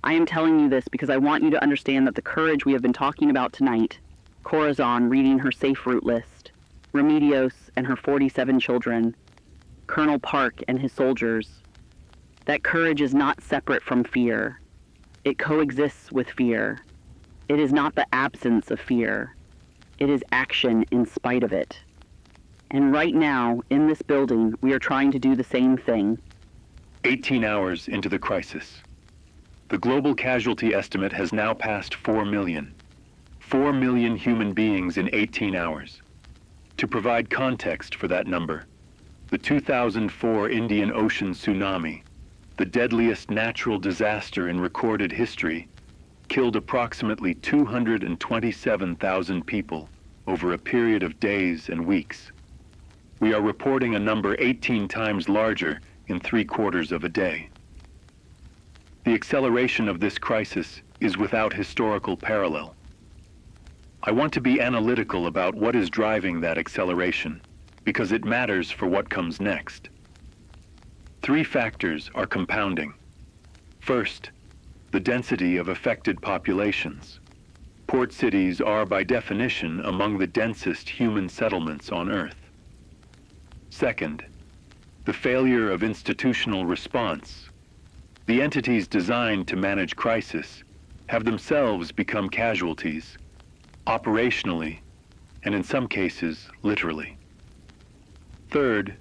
I am telling you this because I want you to understand that the courage we have been talking about tonight, Corazon reading her safe route list, Remedios and her 47 children, Colonel Park and his soldiers, that courage is not separate from fear. It coexists with fear. It is not the absence of fear. It is action in spite of it. And right now, in this building, we are trying to do the same thing. 18 hours into the crisis. The global casualty estimate has now passed 4 million. 4 million human beings in 18 hours. To provide context for that number, the 2004 Indian Ocean tsunami, the deadliest natural disaster in recorded history, killed approximately 227,000 people over a period of days and weeks. We are reporting a number 18 times larger in 3/4 of a day. The acceleration of this crisis is without historical parallel. I want to be analytical about what is driving that acceleration, because it matters for what comes next. 3 factors are compounding. First, the density of affected populations. Port cities are by definition among the densest human settlements on Earth. Second, the failure of institutional response. The entities designed to manage crisis have themselves become casualties, operationally, and in some cases, literally. Third,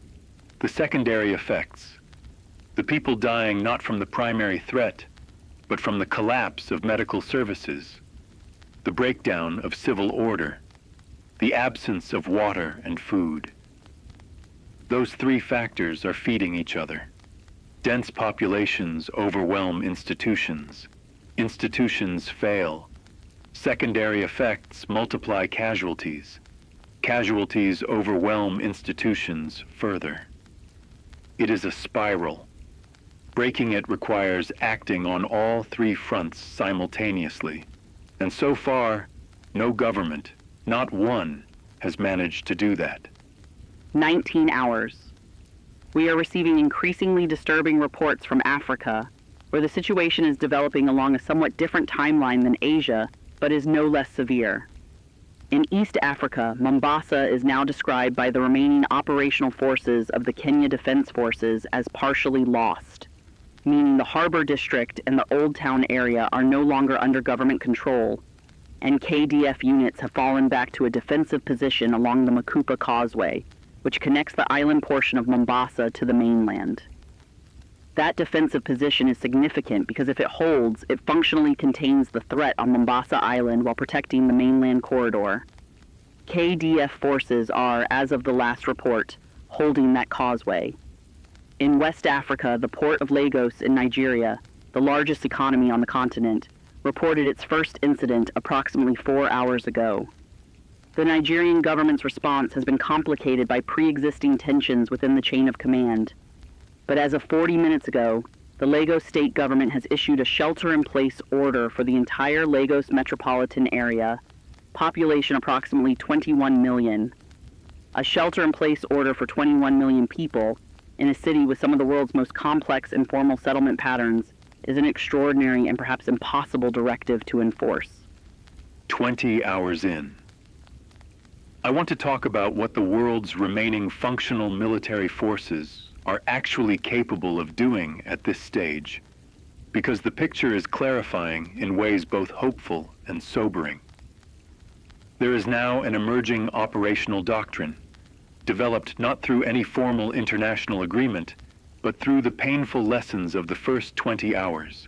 the secondary effects. The people dying not from the primary threat, but from the collapse of medical services, the breakdown of civil order, the absence of water and food. Those 3 factors are feeding each other. Dense populations overwhelm institutions. Institutions fail. Secondary effects multiply casualties. Casualties overwhelm institutions further. It is a spiral. Breaking it requires acting on all 3 fronts simultaneously. And so far, no government, not one, has managed to do that. 19 hours. We are receiving increasingly disturbing reports from Africa, where the situation is developing along a somewhat different timeline than Asia, but is no less severe. In East Africa, Mombasa is now described by the remaining operational forces of the Kenya Defense Forces as partially lost, meaning the harbor district and the Old Town area are no longer under government control, and KDF units have fallen back to a defensive position along the Makupa Causeway, which connects the island portion of Mombasa to the mainland. That defensive position is significant because if it holds, it functionally contains the threat on Mombasa Island while protecting the mainland corridor. KDF forces are, as of the last report, holding that causeway. In West Africa, the port of Lagos in Nigeria, the largest economy on the continent, reported its first incident approximately 4 hours ago. The Nigerian government's response has been complicated by pre-existing tensions within the chain of command. But as of 40 minutes ago, the Lagos state government has issued a shelter-in-place order for the entire Lagos metropolitan area, population approximately 21 million. A shelter-in-place order for 21 million people in a city with some of the world's most complex informal settlement patterns is an extraordinary and perhaps impossible directive to enforce. 20 hours in. I want to talk about what the world's remaining functional military forces are actually capable of doing at this stage, because the picture is clarifying in ways both hopeful and sobering. There is now an emerging operational doctrine, developed not through any formal international agreement, but through the painful lessons of the first 20 hours,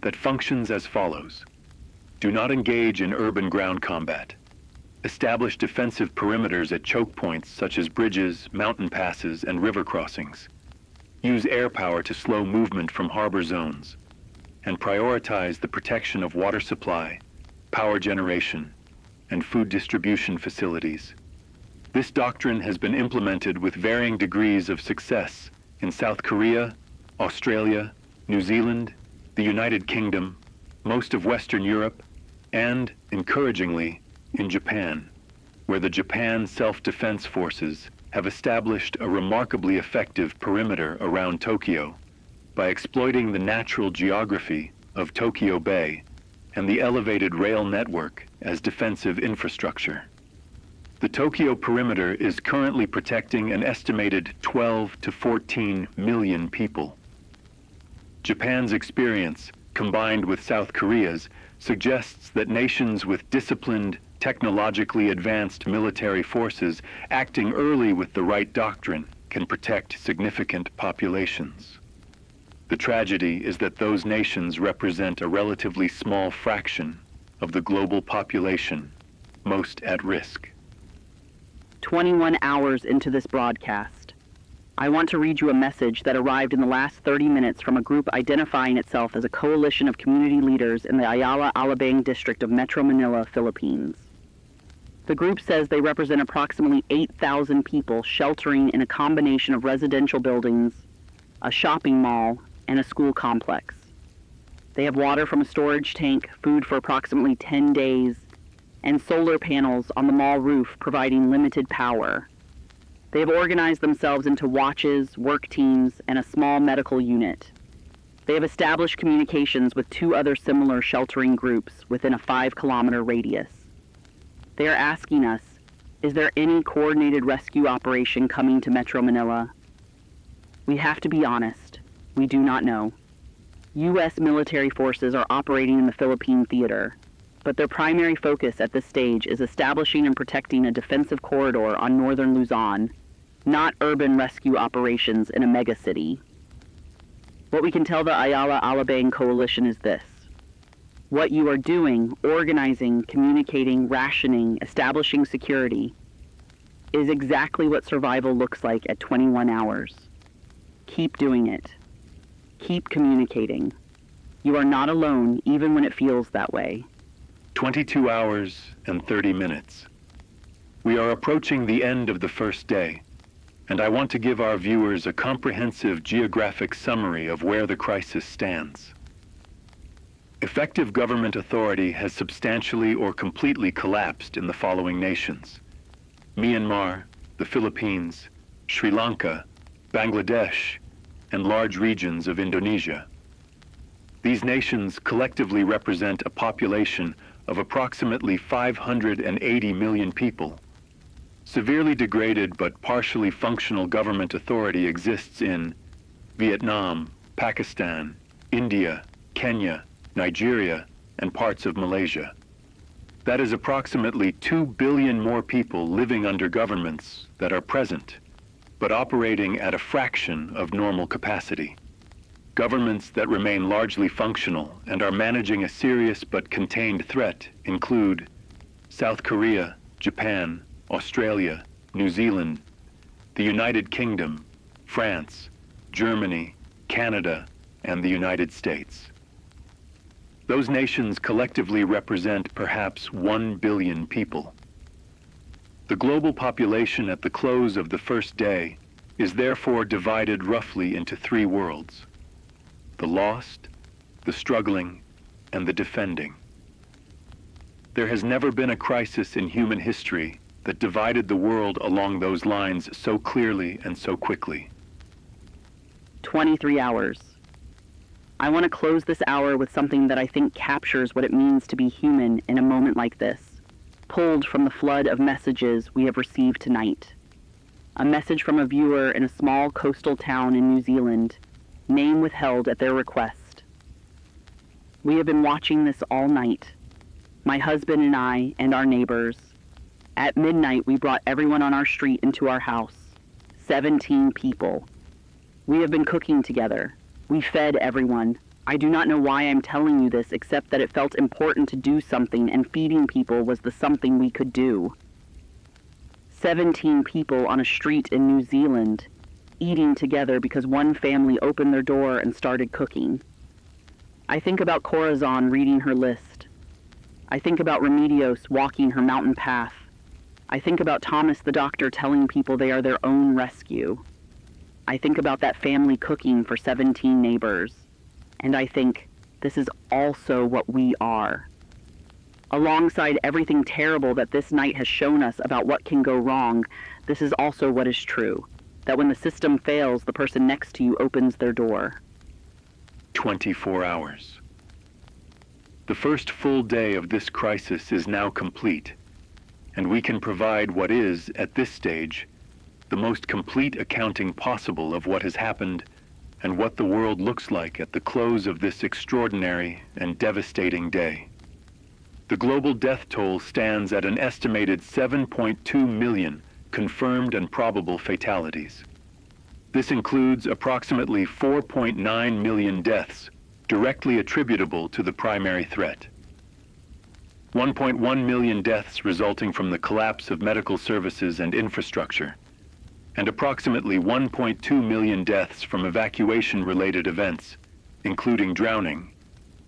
that functions as follows. Do not engage in urban ground combat. Establish defensive perimeters at choke points such as bridges, mountain passes, and river crossings. use air power to slow movement from harbor zones, and prioritize the protection of water supply, power generation, and food distribution facilities. This doctrine has been implemented with varying degrees of success in South Korea, Australia, New Zealand, the United Kingdom, most of Western Europe, and, encouragingly, in Japan, where the Japan Self-Defense Forces have established a remarkably effective perimeter around Tokyo by exploiting the natural geography of Tokyo Bay and the elevated rail network as defensive infrastructure. The Tokyo perimeter is currently protecting an estimated 12 to 14 million people. Japan's experience, combined with South Korea's, suggests that nations with disciplined, technologically advanced military forces acting early with the right doctrine can protect significant populations. The tragedy is that those nations represent a relatively small fraction of the global population most at risk. 21 hours into this broadcast, I want to read you a message that arrived in the last 30 minutes from a group identifying itself as a coalition of community leaders in the Ayala Alabang district of Metro Manila, Philippines. The group says they represent approximately 8,000 people sheltering in a combination of residential buildings, a shopping mall, and a school complex. They have water from a storage tank, food for approximately 10 days, and solar panels on the mall roof providing limited power. They have organized themselves into watches, work teams, and a small medical unit. They have established communications with 2 other similar sheltering groups within a 5-kilometer radius. They are asking us, is there any coordinated rescue operation coming to Metro Manila? We have to be honest, we do not know. U.S. military forces are operating in the Philippine theater, but their primary focus at this stage is establishing and protecting a defensive corridor on northern Luzon, not urban rescue operations in a megacity. What we can tell the Ayala Alabang Coalition is this. What you are doing, organizing, communicating, rationing, establishing security, is exactly what survival looks like at 21 hours. Keep doing it. Keep communicating. You are not alone, even when it feels that way. 22 hours and 30 minutes. We are approaching the end of the first day, and I want to give our viewers a comprehensive geographic summary of where the crisis stands. Effective government authority has substantially or completely collapsed in the following nations: Myanmar, the Philippines, Sri Lanka, Bangladesh, and large regions of Indonesia. These nations collectively represent a population of approximately 580 million people. Severely degraded but partially functional government authority exists in Vietnam, Pakistan, India, Kenya, Nigeria, and parts of Malaysia. That is approximately 2 billion more people living under governments that are present, but operating at a fraction of normal capacity. Governments that remain largely functional and are managing a serious but contained threat include South Korea, Japan, Australia, New Zealand, the United Kingdom, France, Germany, Canada, and the United States. Those nations collectively represent perhaps 1 billion people. The global population at the close of the first day is therefore divided roughly into 3 worlds: the lost, the struggling, and the defending. There has never been a crisis in human history that divided the world along those lines so clearly and so quickly. 23 hours. I want to close this hour with something that I think captures what it means to be human in a moment like this, pulled from the flood of messages we have received tonight. A message from a viewer in a small coastal town in New Zealand, name withheld at their request. We have been watching this all night, my husband and I and our neighbors. At midnight, we brought everyone on our street into our house, 17 people. We have been cooking together. We fed everyone. I do not know why I'm telling you this, except that it felt important to do something, and feeding people was the something we could do. 17 people on a street in New Zealand. eating together because one family opened their door and started cooking. I think about Corazon reading her list. I think about Remedios walking her mountain path. I think about Thomas the doctor telling people they are their own rescue. I think about that family cooking for 17 neighbors. And I think, this is also what we are. Alongside everything terrible that this night has shown us about what can go wrong, this is also what is true. That when the system fails, the person next to you opens their door. 24 hours. The first full day of this crisis is now complete, and we can provide what is, at this stage, the most complete accounting possible of what has happened and what the world looks like at the close of this extraordinary and devastating day. The global death toll stands at an estimated 7.2 million confirmed and probable fatalities. This includes approximately 4.9 million deaths directly attributable to the primary threat. 1.1 million deaths resulting from the collapse of medical services and infrastructure, and approximately 1.2 million deaths from evacuation-related events, including drowning,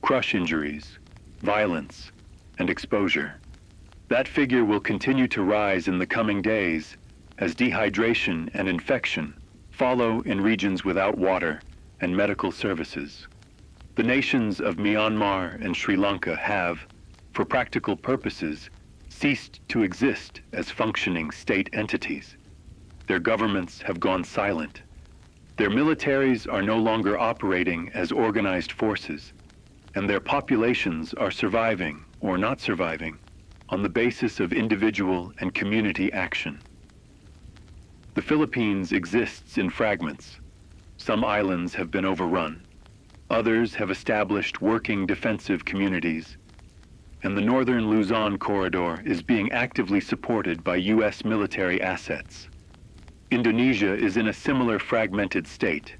crush injuries, violence, and exposure. That figure will continue to rise in the coming days as dehydration and infection follow in regions without water and medical services. The nations of Myanmar and Sri Lanka have, for practical purposes, ceased to exist as functioning state entities. Their governments have gone silent. Their militaries are no longer operating as organized forces, and their populations are surviving or not surviving on the basis of individual and community action. The Philippines exists in fragments. Some islands have been overrun. Others have established working defensive communities, and the northern Luzon corridor is being actively supported by U.S. military assets. Indonesia is in a similar fragmented state,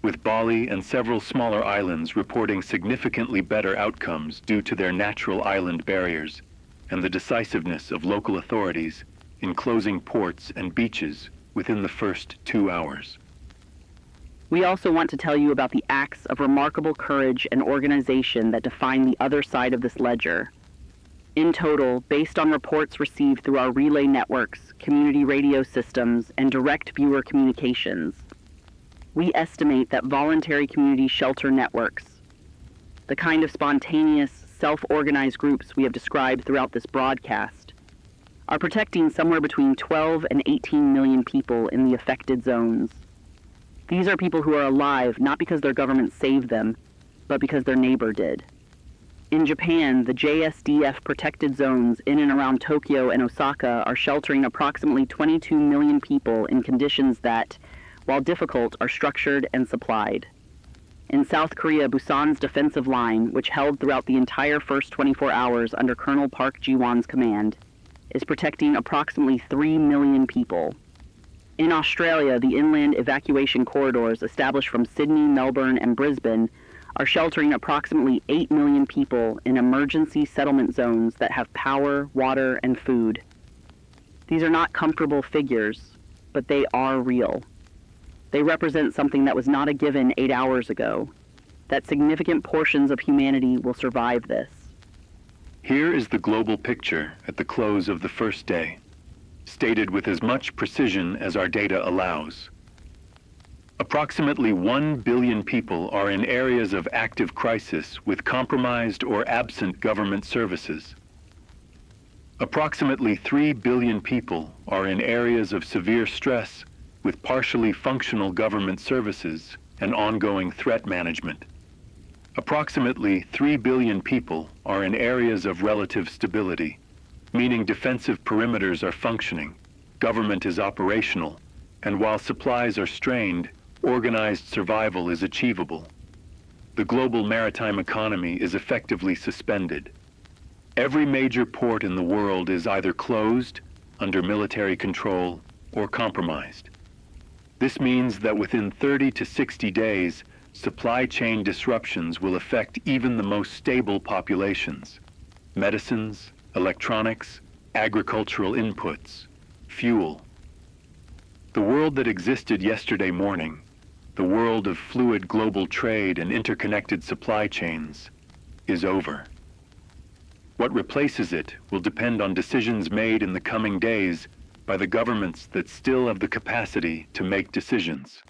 with Bali and several smaller islands reporting significantly better outcomes due to their natural island barriers and the decisiveness of local authorities in closing ports and beaches within the first 2 hours. We also want to tell you about the acts of remarkable courage and organization that define the other side of this ledger. In total, based on reports received through our relay networks, community radio systems, and direct viewer communications, we estimate that voluntary community shelter networks, the kind of spontaneous, self-organized groups we have described throughout this broadcast, are protecting somewhere between 12 and 18 million people in the affected zones. These are people who are alive not because their government saved them, but because their neighbor did. In Japan, the JSDF protected zones in and around Tokyo and Osaka are sheltering approximately 22 million people in conditions that, while difficult, are structured and supplied. In South Korea, Busan's defensive line, which held throughout the entire first 24 hours under Colonel Park Ji-won's command, is protecting approximately 3 million people. In Australia, the inland evacuation corridors established from Sydney, Melbourne, and Brisbane are sheltering approximately 8 million people in emergency settlement zones that have power, water, and food. These are not comfortable figures, but they are real. They represent something that was not a given 8 hours ago, that significant portions of humanity will survive this. Here is the global picture at the close of the first day, stated with as much precision as our data allows. Approximately 1 billion people are in areas of active crisis with compromised or absent government services. Approximately 3 billion people are in areas of severe stress with partially functional government services and ongoing threat management. Approximately 3 billion people are in areas of relative stability, meaning defensive perimeters are functioning, government is operational, and while supplies are strained, organized survival is achievable. The global maritime economy is effectively suspended. Every major port in the world is either closed, under military control, or compromised. This means that within 30 to 60 days, supply chain disruptions will affect even the most stable populations. Medicines, electronics, agricultural inputs, fuel. The world that existed yesterday morning, the world of fluid global trade and interconnected supply chains, is over. What replaces it will depend on decisions made in the coming days by the governments that still have the capacity to make decisions.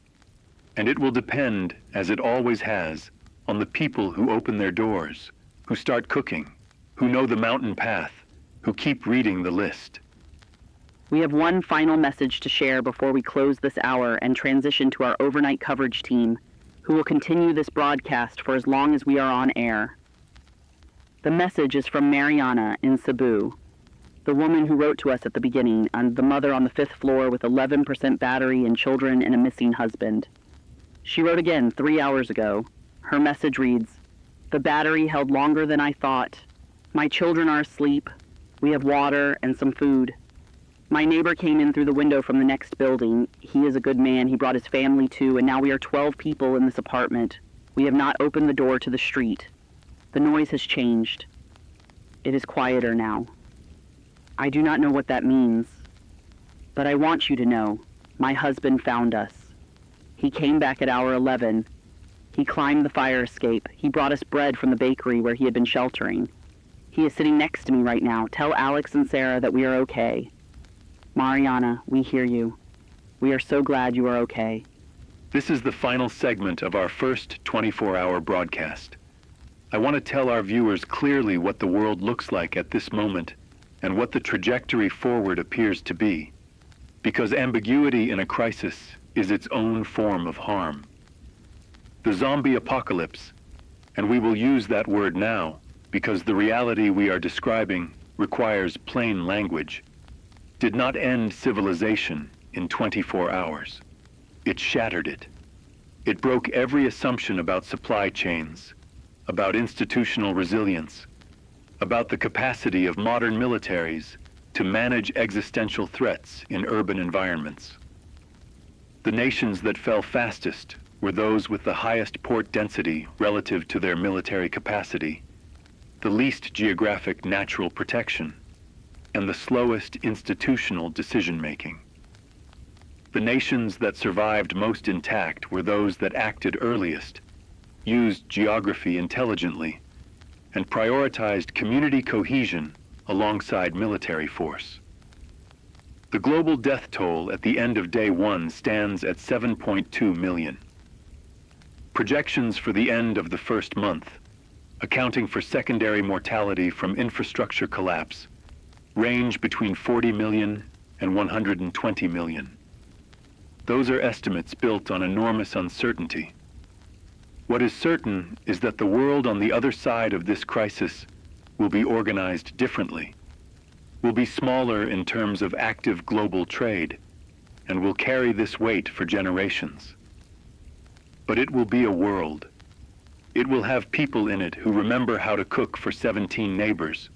And it will depend, as it always has, on the people who open their doors, who start cooking, who know the mountain path, who keep reading the list. We have one final message to share before we close this hour and transition to our overnight coverage team, who will continue this broadcast for as long as we are on air. The message is from Mariana in Cebu, the woman who wrote to us at the beginning, and the mother on the 5th floor with 11% battery and children and a missing husband. She wrote again 3 hours ago. Her message reads, "The battery held longer than I thought. My children are asleep. We have water and some food. My neighbor came in through the window from the next building. He is a good man. He brought his family too, and now we are 12 people in this apartment. We have not opened the door to the street. The noise has changed. It is quieter now. I do not know what that means, but I want you to know, my husband found us. He came back at hour 11. He climbed the fire escape. He brought us bread from the bakery where he had been sheltering. He is sitting next to me right now. Tell Alex and Sarah that we are okay. Mariana, we hear you. We are so glad you are okay." This is the final segment of our first 24-hour broadcast. I want to tell our viewers clearly what the world looks like at this moment and what the trajectory forward appears to be, because ambiguity in a crisis is its own form of harm. The zombie apocalypse, and we will use that word now because the reality we are describing requires plain language, did not end civilization in 24 hours. It shattered it. It broke every assumption about supply chains, about institutional resilience, about the capacity of modern militaries to manage existential threats in urban environments. The nations that fell fastest were those with the highest port density relative to their military capacity, the least geographic natural protection, and the slowest institutional decision-making. The nations that survived most intact were those that acted earliest, used geography intelligently, and prioritized community cohesion alongside military force. The global death toll at the end of day 1 stands at 7.2 million. Projections for the end of the first month, accounting for secondary mortality from infrastructure collapse, range between 40 million and 120 million. Those are estimates built on enormous uncertainty. What is certain is that the world on the other side of this crisis will be organized differently, will be smaller in terms of active global trade, and will carry this weight for generations. But it will be a world. It will have people in it who remember how to cook for 17 neighbors,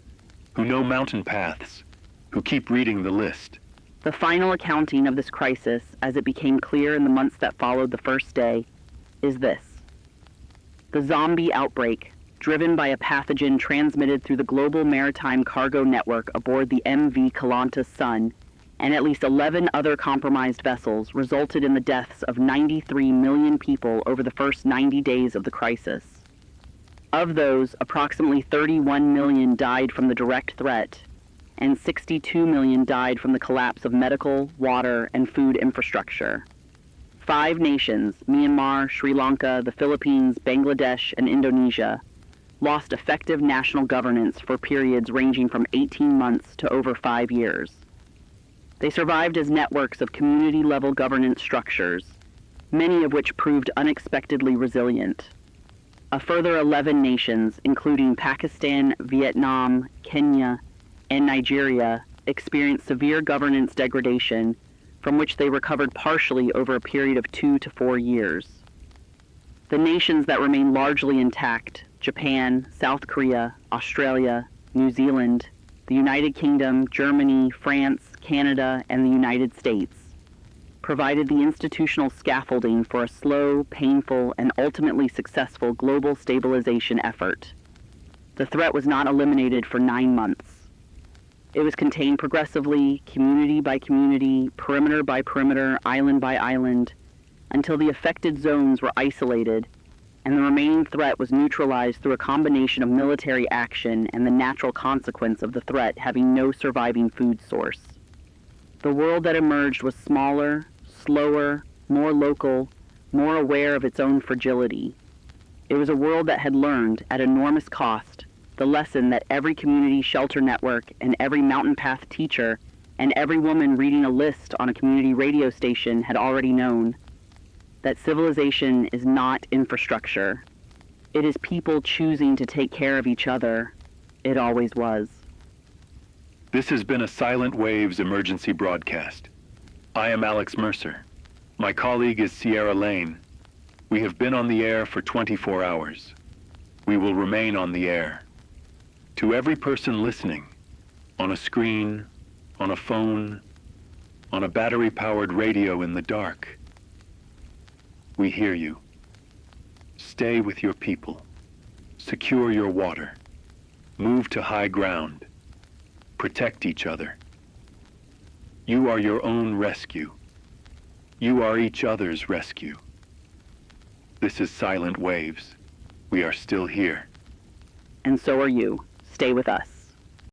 who know mountain paths, who keep reading the list. The final accounting of this crisis, as it became clear in the months that followed the first day, is this. The zombie outbreak, driven by a pathogen transmitted through the global maritime cargo network aboard the MV Kalanta Sun, and at least 11 other compromised vessels, resulted in the deaths of 93 million people over the first 90 days of the crisis. Of those, approximately 31 million died from the direct threat, and 62 million died from the collapse of medical, water, and food infrastructure. 5 nations, Myanmar, Sri Lanka, the Philippines, Bangladesh, and Indonesia, lost effective national governance for periods ranging from 18 months to over 5 years. They survived as networks of community-level governance structures, many of which proved unexpectedly resilient. A further 11 nations, including Pakistan, Vietnam, Kenya, and Nigeria, experienced severe governance degradation, from which they recovered partially over a period of 2 to 4 years. The nations that remain largely intact, Japan, South Korea, Australia, New Zealand, the United Kingdom, Germany, France, Canada, and the United States, provided the institutional scaffolding for a slow, painful, and ultimately successful global stabilization effort. The threat was not eliminated for 9 months. It was contained progressively, community by community, perimeter by perimeter, island by island, until the affected zones were isolated and the remaining threat was neutralized through a combination of military action and the natural consequence of the threat having no surviving food source. The world that emerged was smaller, slower, more local, more aware of its own fragility. It was a world that had learned, at enormous cost, the lesson that every community shelter network and every mountain path teacher and every woman reading a list on a community radio station had already known, that civilization is not infrastructure. It is people choosing to take care of each other. It always was. This has been a Silent Waves emergency broadcast. I am Alex Mercer. My colleague is Sierra Lane. We have been on the air for 24 hours. We will remain on the air. To every person listening, on a screen, on a phone, on a battery-powered radio in the dark, we hear you. Stay with your people. Secure your water. Move to high ground. Protect each other. You are your own rescue. You are each other's rescue. This is Silent Waves. We are still here. And so are you. Stay with us.